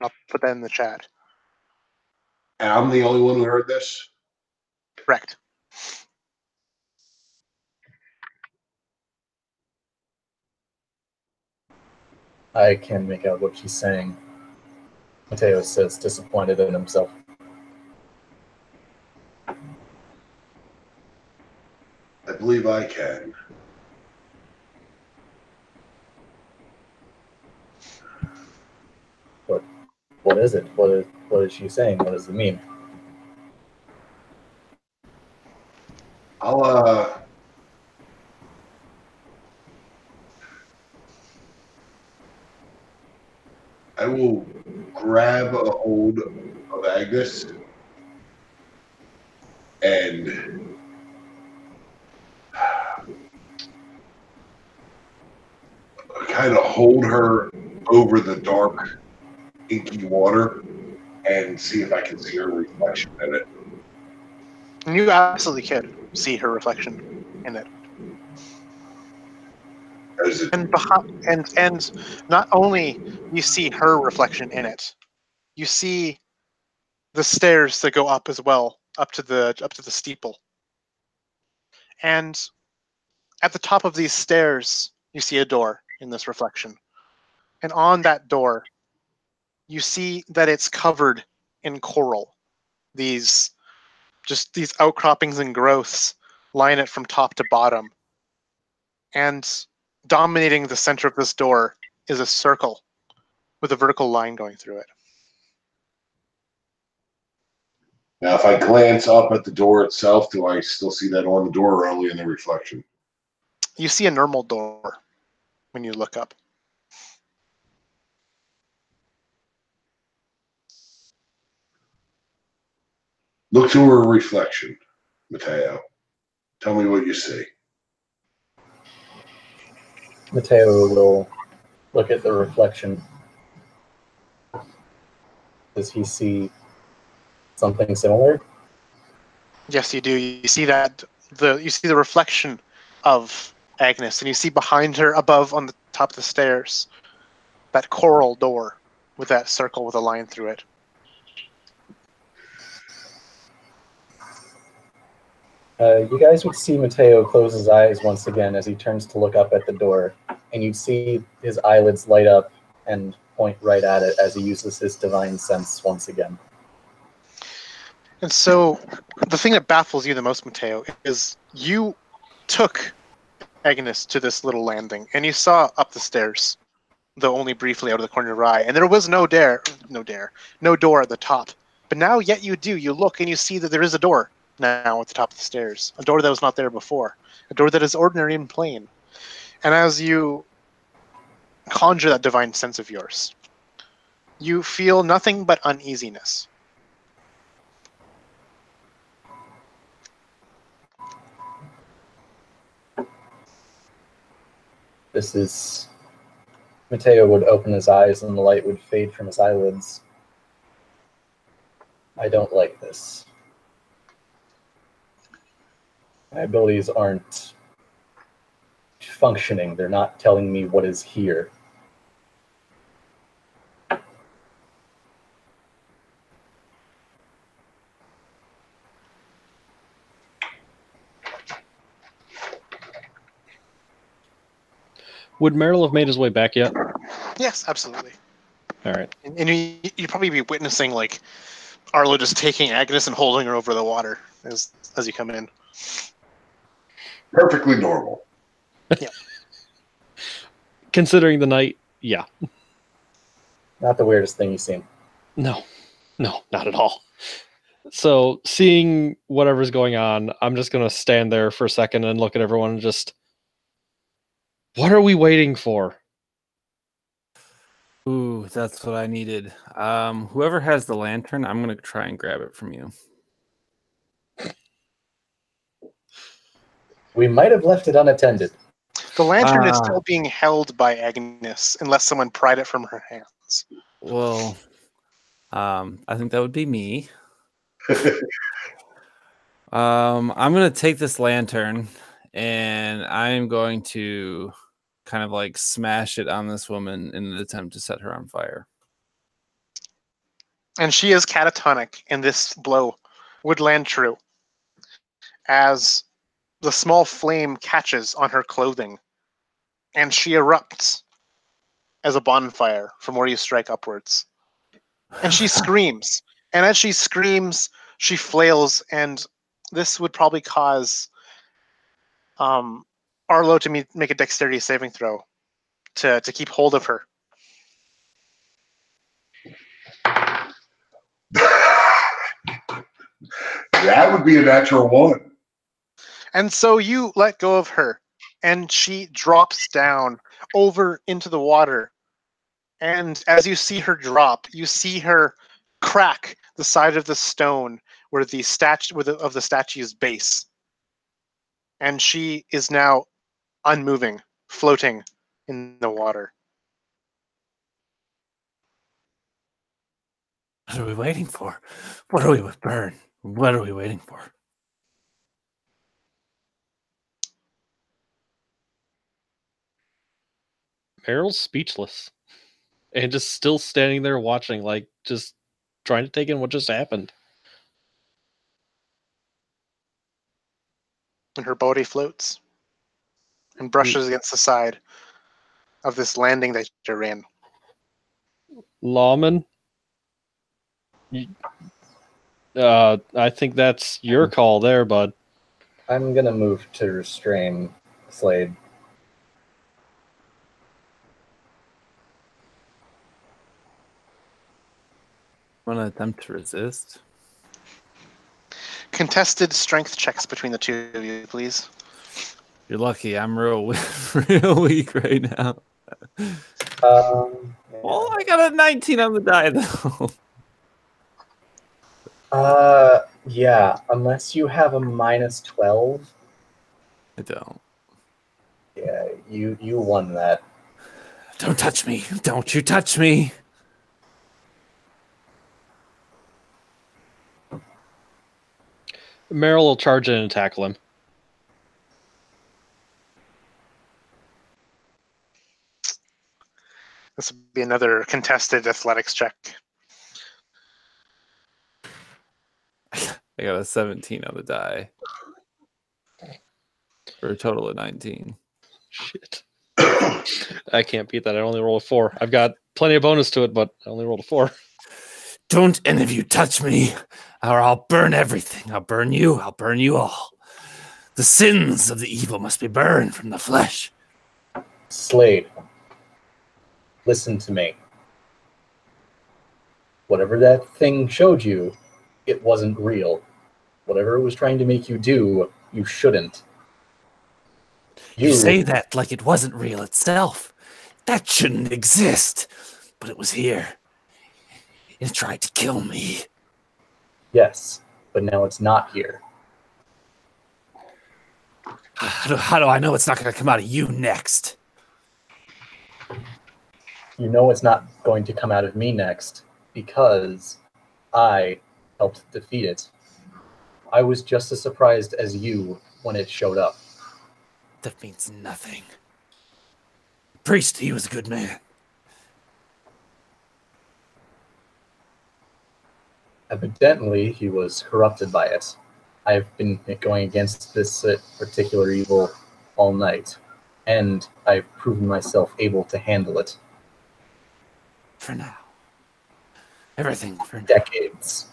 I'll put that in the chat. And I'm the only one who heard this? Correct. I can make out what she's saying. Mateo says, disappointed in himself. I believe I can. What is it? What is she saying? What does it mean? I'll I will grab a hold of Agnes and kind of hold her over the dark, inky water and see if I can see her reflection in it. And you absolutely can see her reflection in it. As it And not only you see her reflection in it, you see the stairs that go up as well, up to the steeple. And at the top of these stairs, you see a door in this reflection. And on that door, you see that it's covered in coral. These outcroppings and growths line it from top to bottom. And dominating the center of this door is a circle with a vertical line going through it. now, if I glance up at the door itself, do I still see that on the door or only in the reflection? You see a normal door when you look up. Look to her reflection, Mateo. Tell me what you see. Mateo will look at the reflection. Does he see something similar? Yes, you do. You see the reflection of Agnes, and you see behind her, above on the top of the stairs, that coral door with that circle with a line through it. You guys would see Mateo close his eyes once again as he turns to look up at the door, and you'd see his eyelids light up and point right at it as he uses his divine sense once again. And so, the thing that baffles you the most, Mateo, is you took Agnes to this little landing, and you saw up the stairs, though only briefly out of the corner of your eye, and there was no door at the top. But now, yet you do. You look and you see that there is a door now at the top of the stairs, a door that was not there before, a door that is ordinary and plain. And as you conjure that divine sense of yours, you feel nothing but uneasiness. This is... Mateo would open his eyes and the light would fade from his eyelids. I don't like this. My abilities aren't functioning. They're not telling me what is here. Would Merrill have made his way back yet? Yes, absolutely. All right. And you'd probably be witnessing like Arlo just taking Agnes and holding her over the water as you come in. Perfectly normal. Considering the night, yeah. Not the weirdest thing you've seen. No, not at all. So, seeing whatever's going on, I'm just going to stand there for a second and look at everyone and just, what are we waiting for? Ooh, that's what I needed. Whoever has the lantern, I'm gonna try and grab it from you. We might have left it unattended. The lantern is still being held by Agnes unless someone pried it from her hands. Well, I think that would be me. I'm gonna take this lantern and I'm going to kind of like smash it on this woman in an attempt to set her on fire. And she is catatonic, and this blow would land true as the small flame catches on her clothing, and she erupts as a bonfire from where you strike upwards. And she screams. And as she screams, she flails, and this would probably cause Arlo to make a dexterity saving throw to keep hold of her. That would be a natural one. And so you let go of her, and she drops down over into the water. And as you see her drop, you see her crack the side of the stone where the of the statue's base. And she is now unmoving, floating in the water. What are we waiting for? What are we with Burn? What are we waiting for? Merrill's speechless and just still standing there watching, like just trying to take in what just happened. And her body floats and brushes against the side of this landing that you're in. Lawman, I think that's your call there, bud. I'm gonna move to restrain Slade. Want to attempt to resist? Contested strength checks between the two of you, please. You're lucky. I'm real weak right now. Oh, I got a 19 on the die though. Yeah, unless you have a minus 12. I don't. Yeah, you won that. Don't touch me. Don't you touch me. Merrill will charge in and tackle him. This would be another contested athletics check. I got a 17 on the die. For a total of 19. Shit. I can't beat that. I only roll a 4. I've got plenty of bonus to it, but I only rolled a 4. Don't any of you touch me, or I'll burn everything. I'll burn you. I'll burn you all. The sins of the evil must be burned from the flesh. Slade, listen to me. Whatever that thing showed you, it wasn't real. Whatever it was trying to make you do, you shouldn't. You say that like it wasn't real itself. That shouldn't exist. But it was here. It tried to kill me. Yes, but now it's not here. How do I know it's not going to come out of you next? You know it's not going to come out of me next because I helped defeat it. I was just as surprised as you when it showed up. That means nothing. Priest, he was a good man. Evidently, he was corrupted by it. I've been going against this particular evil all night. and I've proven myself able to handle it. For now. Everything for now. Decades.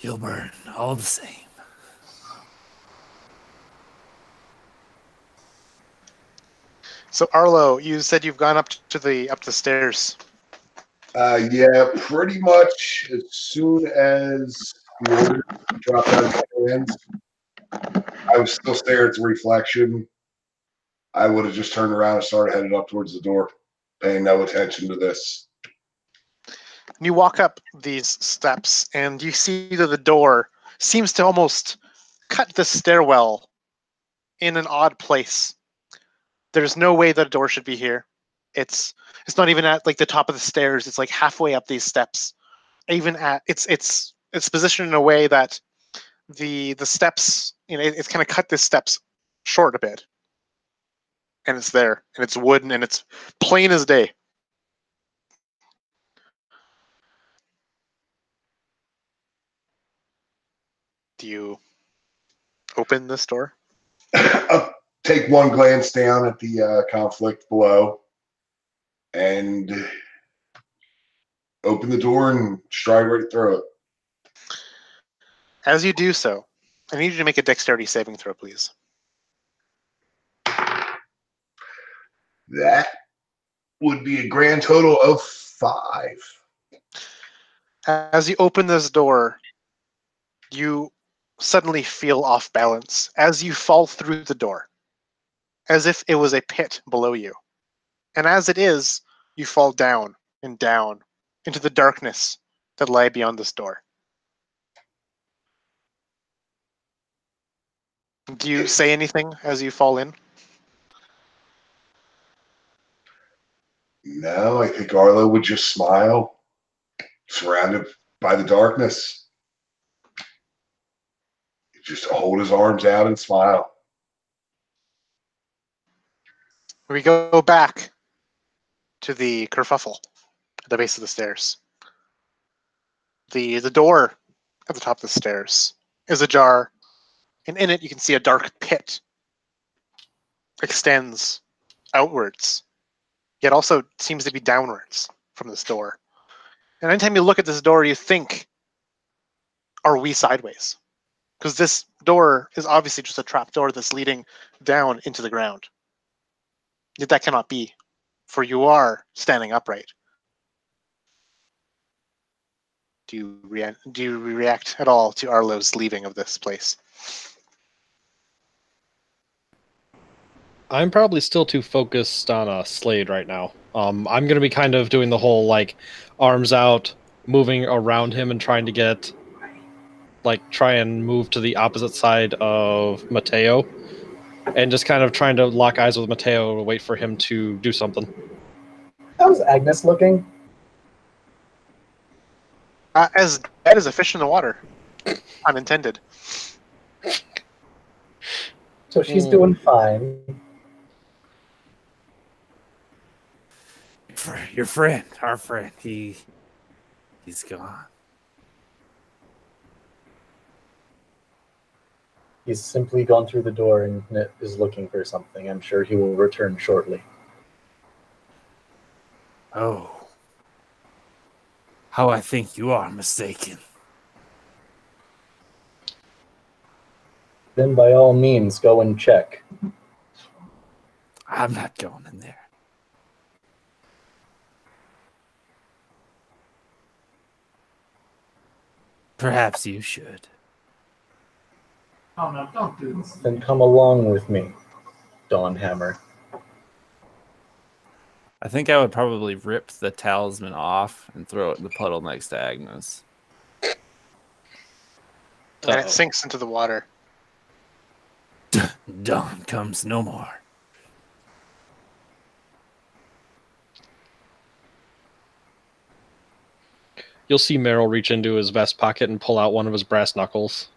You'll burn all the same. So Arlo, you said you've gone up the stairs. Yeah, pretty much as soon as the order dropped out of my hands, I was still staring at the reflection. I would have just turned around and started headed up towards the door, paying no attention to this. You walk up these steps, and you see that the door seems to almost cut the stairwell in an odd place. There's no way that a door should be here. It's not even at like the top of the stairs. It's like halfway up these steps. Even at it's positioned in a way that the steps, it's kind of cut the steps short a bit. And it's there, and it's wooden, and it's plain as day. Do you open this door? I'll take one glance down at the conflict below and open the door and stride right through it. As you do so, I need you to make a dexterity saving throw, please. That would be a grand total of 5. As you open this door, you suddenly feel off balance as you fall through the door, as if it was a pit below you. And as it is, you fall down and down into the darkness that lay beyond this door. Do you say anything as you fall in? No, I think Arlo would just smile, surrounded by the darkness. Just hold his arms out and smile. We go back to the kerfuffle at the base of the stairs. The door at the top of the stairs is ajar, and in it you can see a dark pit extends outwards, yet also seems to be downwards from this door. And anytime you look at this door, you think, are we sideways? Because this door is obviously just a trap door that's leading down into the ground. Yet that cannot be, for you are standing upright. Do you react at all to Arlo's leaving of this place? I'm probably still too focused on Slade right now. I'm going to be kind of doing the whole, like, arms out, moving around him and trying to get, like, try and move to the opposite side of Mateo. And just kind of trying to lock eyes with Mateo and wait for him to do something. How's Agnes looking? As dead as a fish in the water. Unintended. So she's doing fine. Your friend, our friend, he's gone. He's simply gone through the door and is looking for something. I'm sure he will return shortly. Oh. How I think you are mistaken. Then by all means, go and check. I'm not going in there. Perhaps you should. Oh no, don't do this. Then come along with me, Dawnhammer. I think I would probably rip the talisman off and throw it in the puddle next to Agnes. And it sinks into the water. Dawn comes no more. You'll see Meryl reach into his vest pocket and pull out one of his brass knuckles.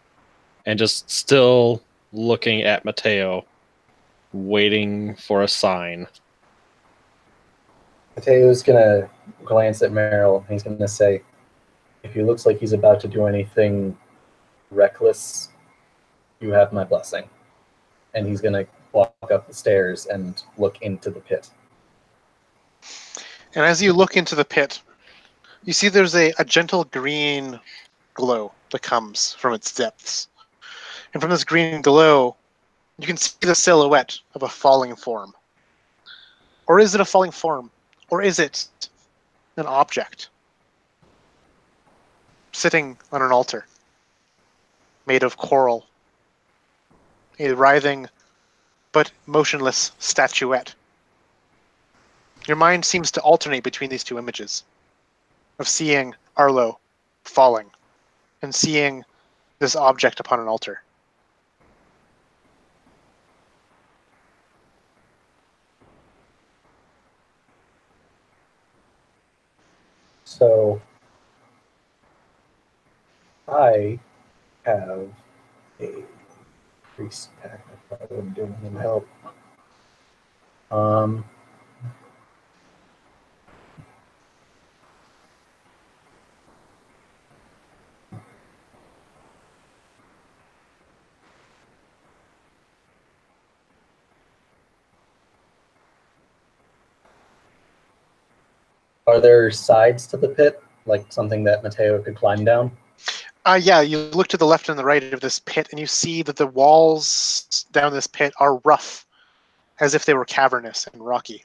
And just still looking at Mateo, waiting for a sign. Mateo's gonna glance at Meryl. He's gonna say, if he looks like he's about to do anything reckless, you have my blessing. And he's gonna walk up the stairs and look into the pit. And as you look into the pit, you see there's a gentle green glow that comes from its depths. And from this green glow, you can see the silhouette of a falling form. Or is it a falling form? Or is it an object sitting on an altar made of coral? A writhing but motionless statuette. Your mind seems to alternate between these two images of seeing Arlo falling and seeing this object upon an altar. So I have a priest pack. I probably wouldn't do anything to help. Are there sides to the pit, like something that Mateo could climb down? Yeah, you look to the left and the right of this pit, and you see that the walls down this pit are rough, as if they were cavernous and rocky.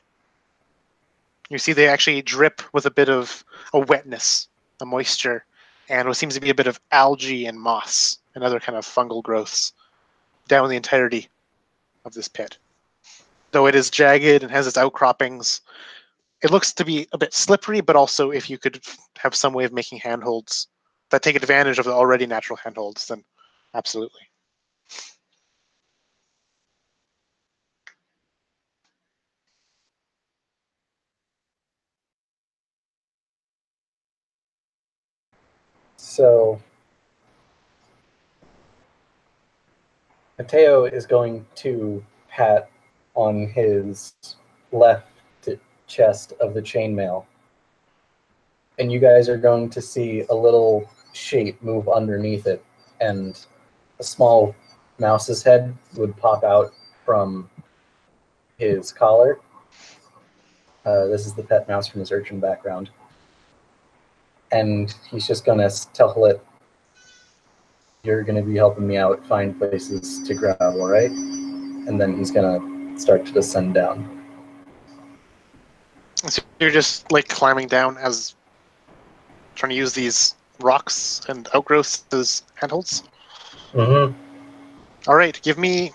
You see they actually drip with a bit of a wetness, a moisture, and what seems to be a bit of algae and moss and other kind of fungal growths down the entirety of this pit. Though it is jagged and has its outcroppings, it looks to be a bit slippery, but also if you could have some way of making handholds that take advantage of the already natural handholds, then absolutely. So Mateo is going to pat on his left chest of the chainmail, and you guys are going to see a little shape move underneath it, and a small mouse's head would pop out from his collar. This is the pet mouse from his urchin background. And he's just going to tell it, you're going to be helping me out find places to grab, all right? And then he's going to start to descend down. So you're just like climbing down as trying to use these rocks and outgrowths as handholds? Mm-hmm. All right, give me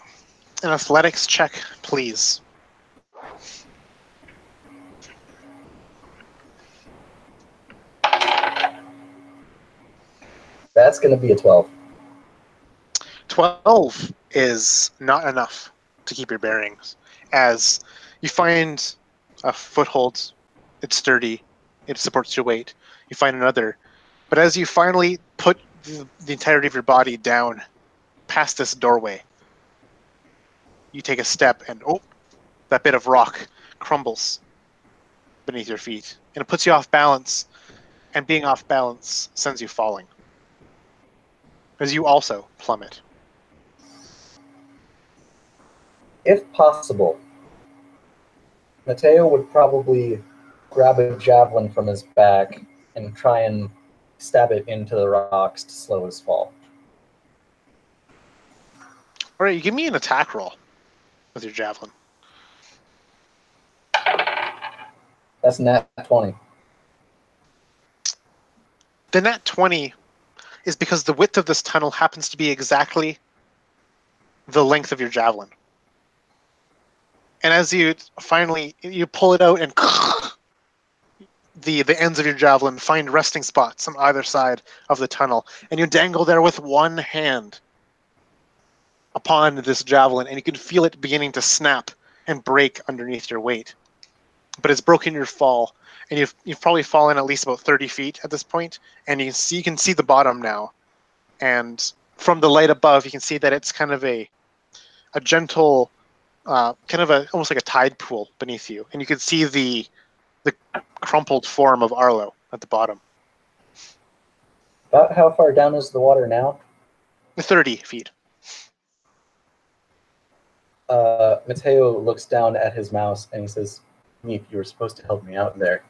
an athletics check, please. That's going to be a 12. 12 is not enough to keep your bearings, as you find a foothold. It's sturdy. It supports your weight. You find another. But as you finally put the entirety of your body down past this doorway, you take a step and that bit of rock crumbles beneath your feet. And it puts you off balance. And being off balance sends you falling, as you also plummet. If possible, Mateo would probably grab a javelin from his back and try and stab it into the rocks to slow his fall. All right, you give me an attack roll with your javelin. That's nat 20. The nat 20 is because the width of this tunnel happens to be exactly the length of your javelin. And as you finally you pull it out and the ends of your javelin find resting spots on either side of the tunnel, and you dangle there with one hand upon this javelin, and you can feel it beginning to snap and break underneath your weight. But it's broken your fall, and you've probably fallen at least about 30 feet at this point, and you can see the bottom now. And from the light above, you can see that it's kind of a gentle, kind of almost like a tide pool beneath you, and you can see the crumpled form of Arlo at the bottom. About how far down is the water now? 30 feet. Mateo looks down at his mouse and he says, Neef, you were supposed to help me out there.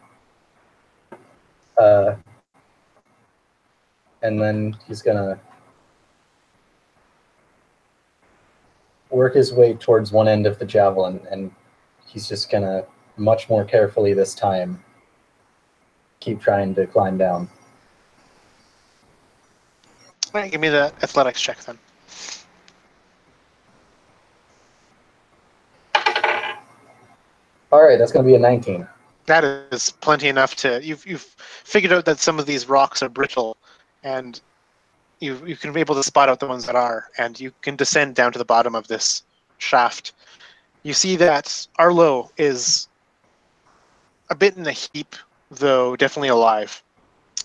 And then he's gonna work his way towards one end of the javelin, and he's just gonna, much more carefully this time, keep trying to climb down. All right, give me the athletics check then. All right, that's gonna be a 19. That is plenty enough to you've figured out that some of these rocks are brittle, and you can be able to spot out the ones that are, and you can descend down to the bottom of this shaft. You see that Arlo is a bit in a heap, though definitely alive.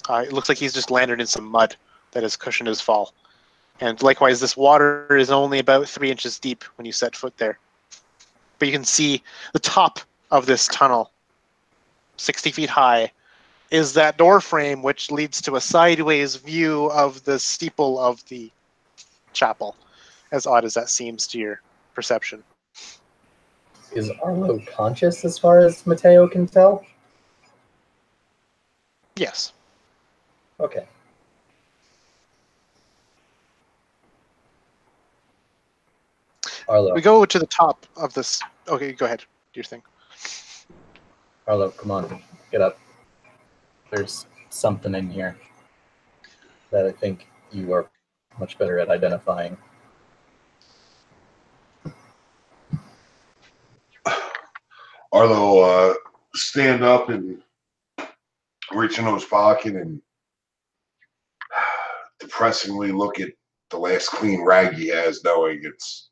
It looks like he's just landed in some mud that has cushioned his fall. And likewise, this water is only about 3 inches deep when you set foot there. But you can see the top of this tunnel, 60 feet high, is that door frame which leads to a sideways view of the steeple of the chapel, as odd as that seems to your perception. Is Arlo conscious as far as Mateo can tell? Yes. Okay. Arlo, We go to the top of this. Okay, go ahead. Do your thing. Arlo, come on, get up. There's something in here that I think you are much better at identifying. Arlo stand up and reach into his pocket and depressingly look at the last clean rag he has, knowing it's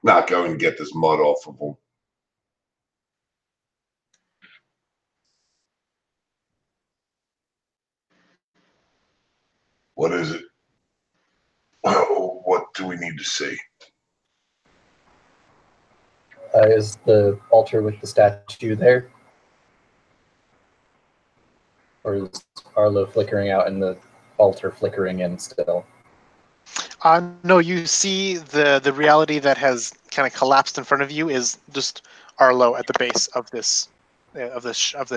not going to get this mud off of him. What is it? What do we need to see? Is the altar with the statue there? Or is Arlo flickering out and the altar flickering in still? No, you see the reality that has kind of collapsed in front of you is just Arlo at the base of this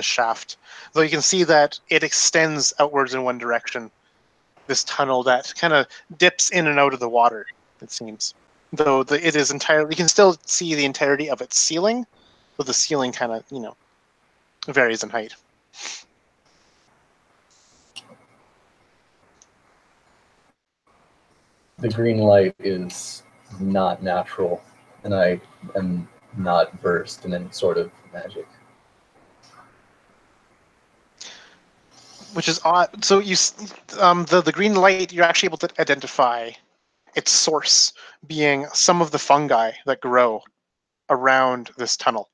shaft. Though you can see that it extends outwards in one direction. This tunnel that kind of dips in and out of the water. It seems, though it is entirely. You can still see the entirety of its ceiling, but the ceiling kind of varies in height. The green light is not natural, and I am not versed in any sort of magic. Which is odd. So the green light, you're actually able to identify its source being some of the fungi that grow around this tunnel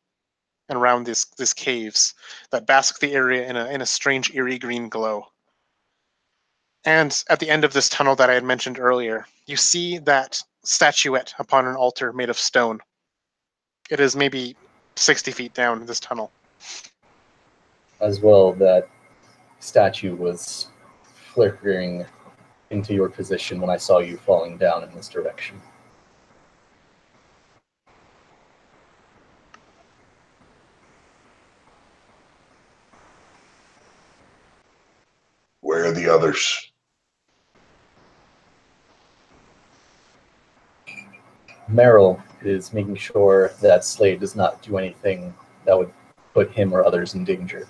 and around these caves that bask the area in a strange eerie green glow. And at the end of this tunnel that I had mentioned earlier, you see that statuette upon an altar made of stone. It is maybe 60 feet down this tunnel. As well, that statue was flickering into your position when I saw you falling down in this direction. Where are the others? Merrill is making sure that Slade does not do anything that would put him or others in danger.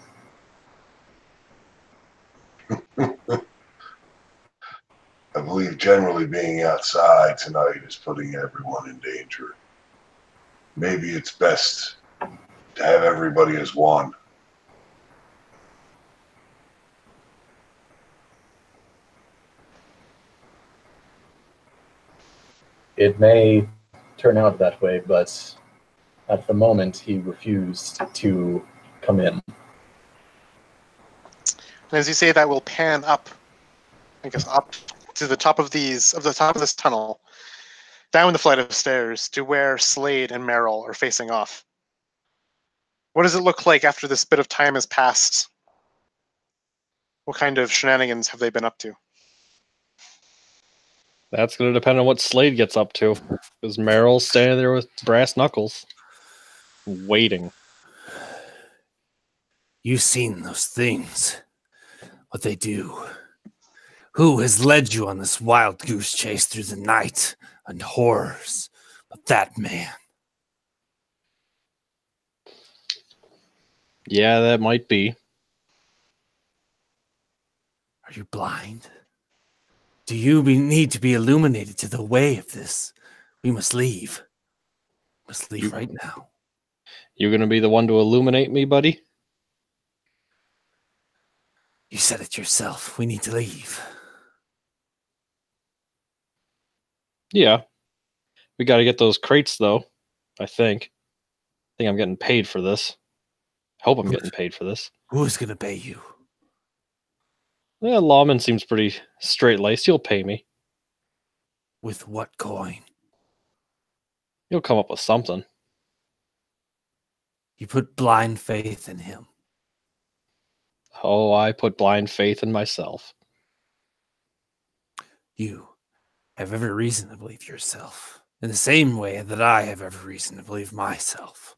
I believe generally being outside tonight is putting everyone in danger. Maybe it's best to have everybody as one. It may turn out that way, but at the moment he refused to come in. And as you say that, we'll pan up, I guess, up to the top of this tunnel, down the flight of stairs to where Slade and Merrill are facing off. What does it look like after this bit of time has passed? What kind of shenanigans have they been up to? That's going to depend on what Slade gets up to. Because Meryl's standing there with brass knuckles, waiting. You've seen those things. What they do. Who has led you on this wild goose chase through the night and horrors but that man? Yeah, that might be. Are you blind? Do you need to be illuminated to the way of this? We must leave. We must leave right now. You going to be the one to illuminate me, buddy? You said it yourself. We need to leave. Yeah. We got to get those crates, though. I think I'm getting paid for this. Hope I'm getting paid for this. Who's going to pay you? Yeah, Lawman seems pretty straight-laced. He'll pay me. With what coin? He'll come up with something. You put blind faith in him. Oh, I put blind faith in myself. You have every reason to believe yourself, in the same way that I have every reason to believe myself.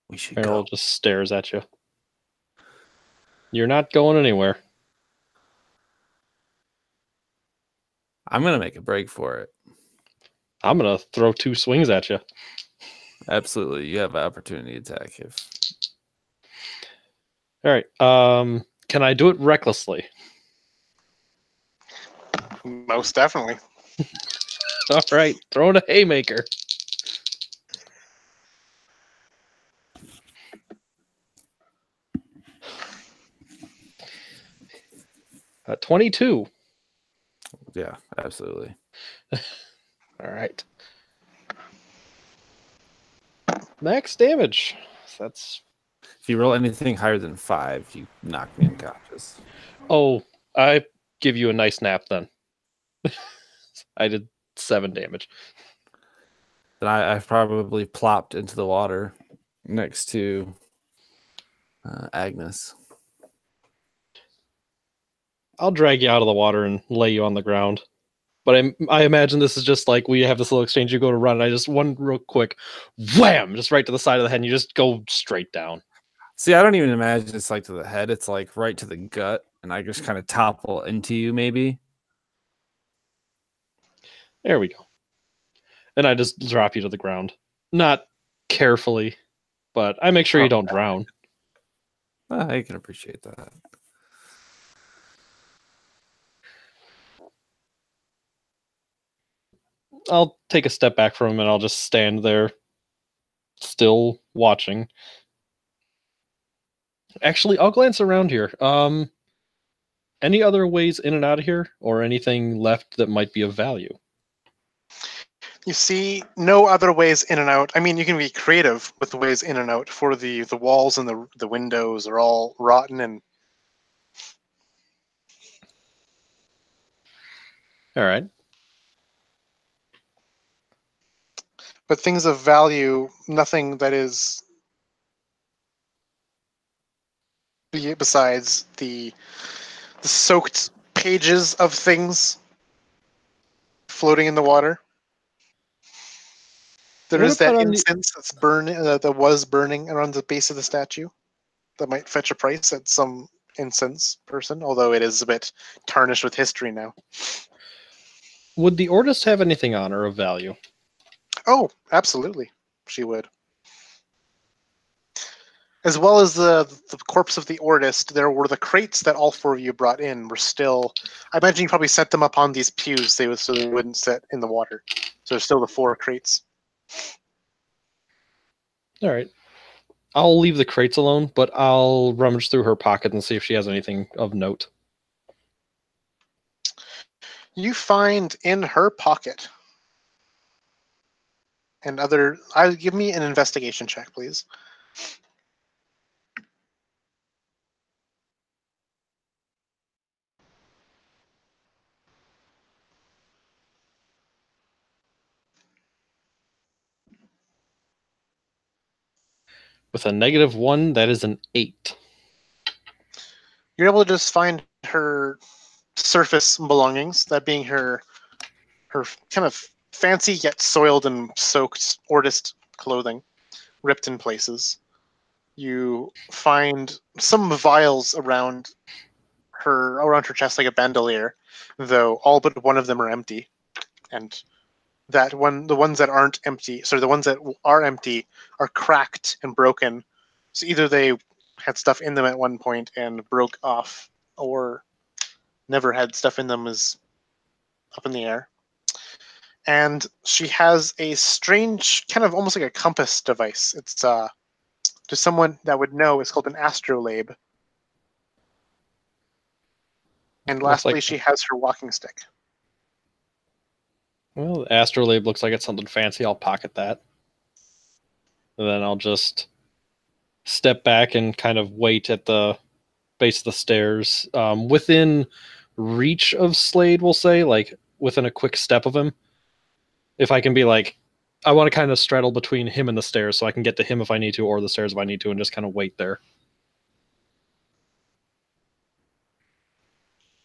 We should Meryl go. just stares at you. You're not going anywhere. I'm going to make a break for it. I'm going to throw 2 swings at you. Absolutely. You have an opportunity to attack if All right. Can I do it recklessly? Most definitely. All right. Throwing a haymaker. 22. Yeah, absolutely. All right. Max damage. That's. If you roll anything higher than 5, you knock me unconscious. Oh, I give you a nice nap then. I did 7 damage. Then I've probably plopped into the water next to Agnes. I'll drag you out of the water and lay you on the ground. But I imagine this is just like we have this little exchange. You go to run, and I just one real quick, wham, just right to the side of the head, and you just go straight down. See, I don't even imagine it's like to the head. It's like right to the gut, and I just kind of topple into you, maybe. There we go. And I just drop you to the ground. Not carefully, but I make sure you don't drown. I can appreciate that. I'll take a step back from him and I'll just stand there, still watching. Actually, I'll glance around here. Any other ways in and out of here, or anything left that might be of value? You see no other ways in and out. I mean, you can be creative with the ways in and out. For the walls and the windows are all rotten and. All right. But things of value, nothing that is besides the soaked pages of things floating in the water. There What is that about on the- incense that's burning, that was burning around the base of the statue. That might fetch a price at some incense person, although it is a bit tarnished with history now. Would the Ordist have anything on her of value? Oh, absolutely, she would. As well as the corpse of the Ordist, there were the crates that all 4 of you brought in were still. I imagine you probably set them up on these pews so they wouldn't sit in the water. So there's still the 4 crates. All right. I'll leave the crates alone, but I'll rummage through her pocket and see if she has anything of note. You find in her pocket and other. Give me an investigation check, please. With a -1, that is an 8. You're able to just find her surface belongings, that being her kind of fancy yet soiled and soaked ortist clothing, ripped in places. You find some vials around her chest like a bandolier, though all but one of them are empty. And the ones that aren't empty, sorry, the ones that are empty are cracked and broken. So either they had stuff in them at one point and broke off, or never had stuff in them, is up in the air. And she has a strange, kind of almost like a compass device. It's to someone that would know, it's called an astrolabe. And Looks lastly, like, she has her walking stick. well, the astrolabe looks like it's something fancy. I'll pocket that. And then I'll just step back and kind of wait at the base of the stairs. Within reach of Slade, we'll say, like within a quick step of him. If I can be like, I want to kind of straddle between him and the stairs so I can get to him if I need to, or the stairs if I need to, and just kind of wait there.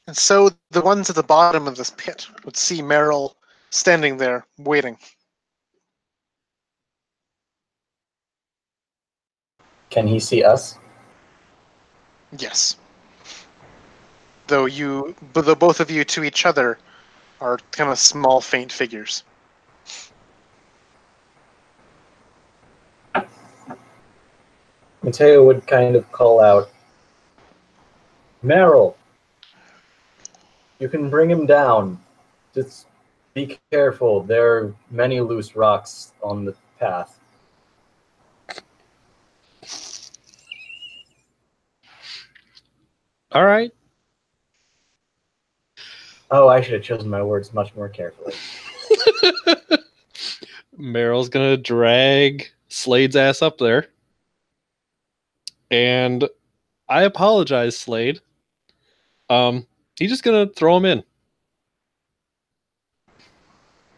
And so the ones at the bottom of this pit would see Meryl standing there waiting. Can he see us? Yes. Though both of you to each other are kind of small, faint figures. Mateo would kind of call out, Meryl, you can bring him down. Just be careful. There are many loose rocks on the path. All right. Oh, I should have chosen my words much more carefully. Meryl's gonna drag Slade's ass up there. And I apologize, Slade. He's just gonna throw him in.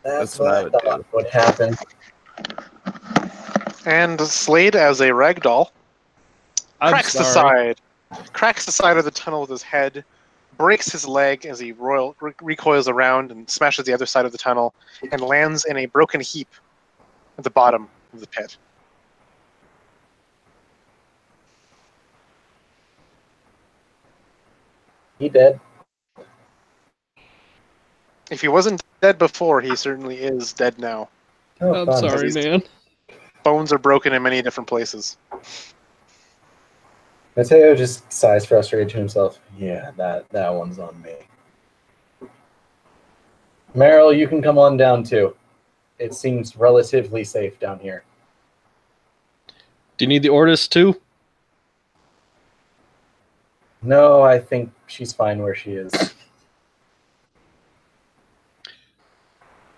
That's what I what I thought would happen. And Slade, as a ragdoll, I'm cracks the sorry. side of the tunnel with his head, breaks his leg as he recoils around and smashes the other side of the tunnel, and lands in a broken heap at the bottom of the pit. He dead? If he wasn't dead before, he certainly is dead now. Oh, I'm fun. sorry, man. Bones are broken in many different places. Mateo just sighs frustrated to himself. Yeah, that one's on me. Meryl, you can come on down too. It seems relatively safe down here. Do you need the Ortis too? No, I think she's fine where she is.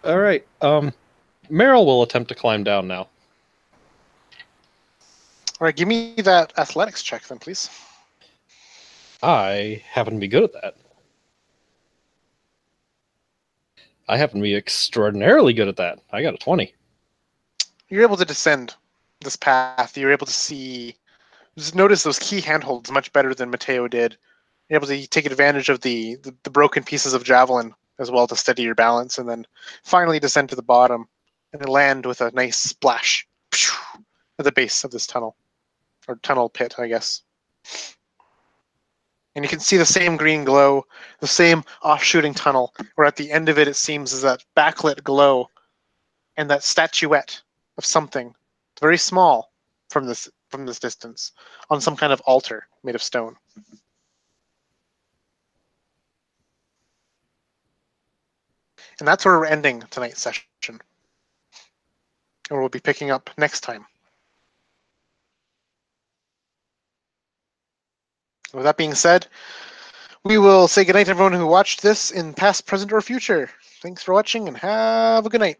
All right. Meryl will attempt to climb down now. All right, give me that athletics check then, please. I happen to be good at that. I happen to be extraordinarily good at that. I got a 20. You're able to descend this path. You're able to just notice those key handholds much better than Mateo did. You're able to take advantage of the broken pieces of javelin as well to steady your balance, and then finally descend to the bottom and land with a nice splash at the base of this tunnel, or tunnel pit, I guess. And you can see the same green glow, the same off-shooting tunnel, where at the end of it, it seems is that backlit glow and that statuette of something very small from this distance on some kind of altar made of stone. And that's where we're ending tonight's session. And we'll be picking up next time. With that being said, we will say goodnight to everyone who watched this in past, present, or future. Thanks for watching and have a good night.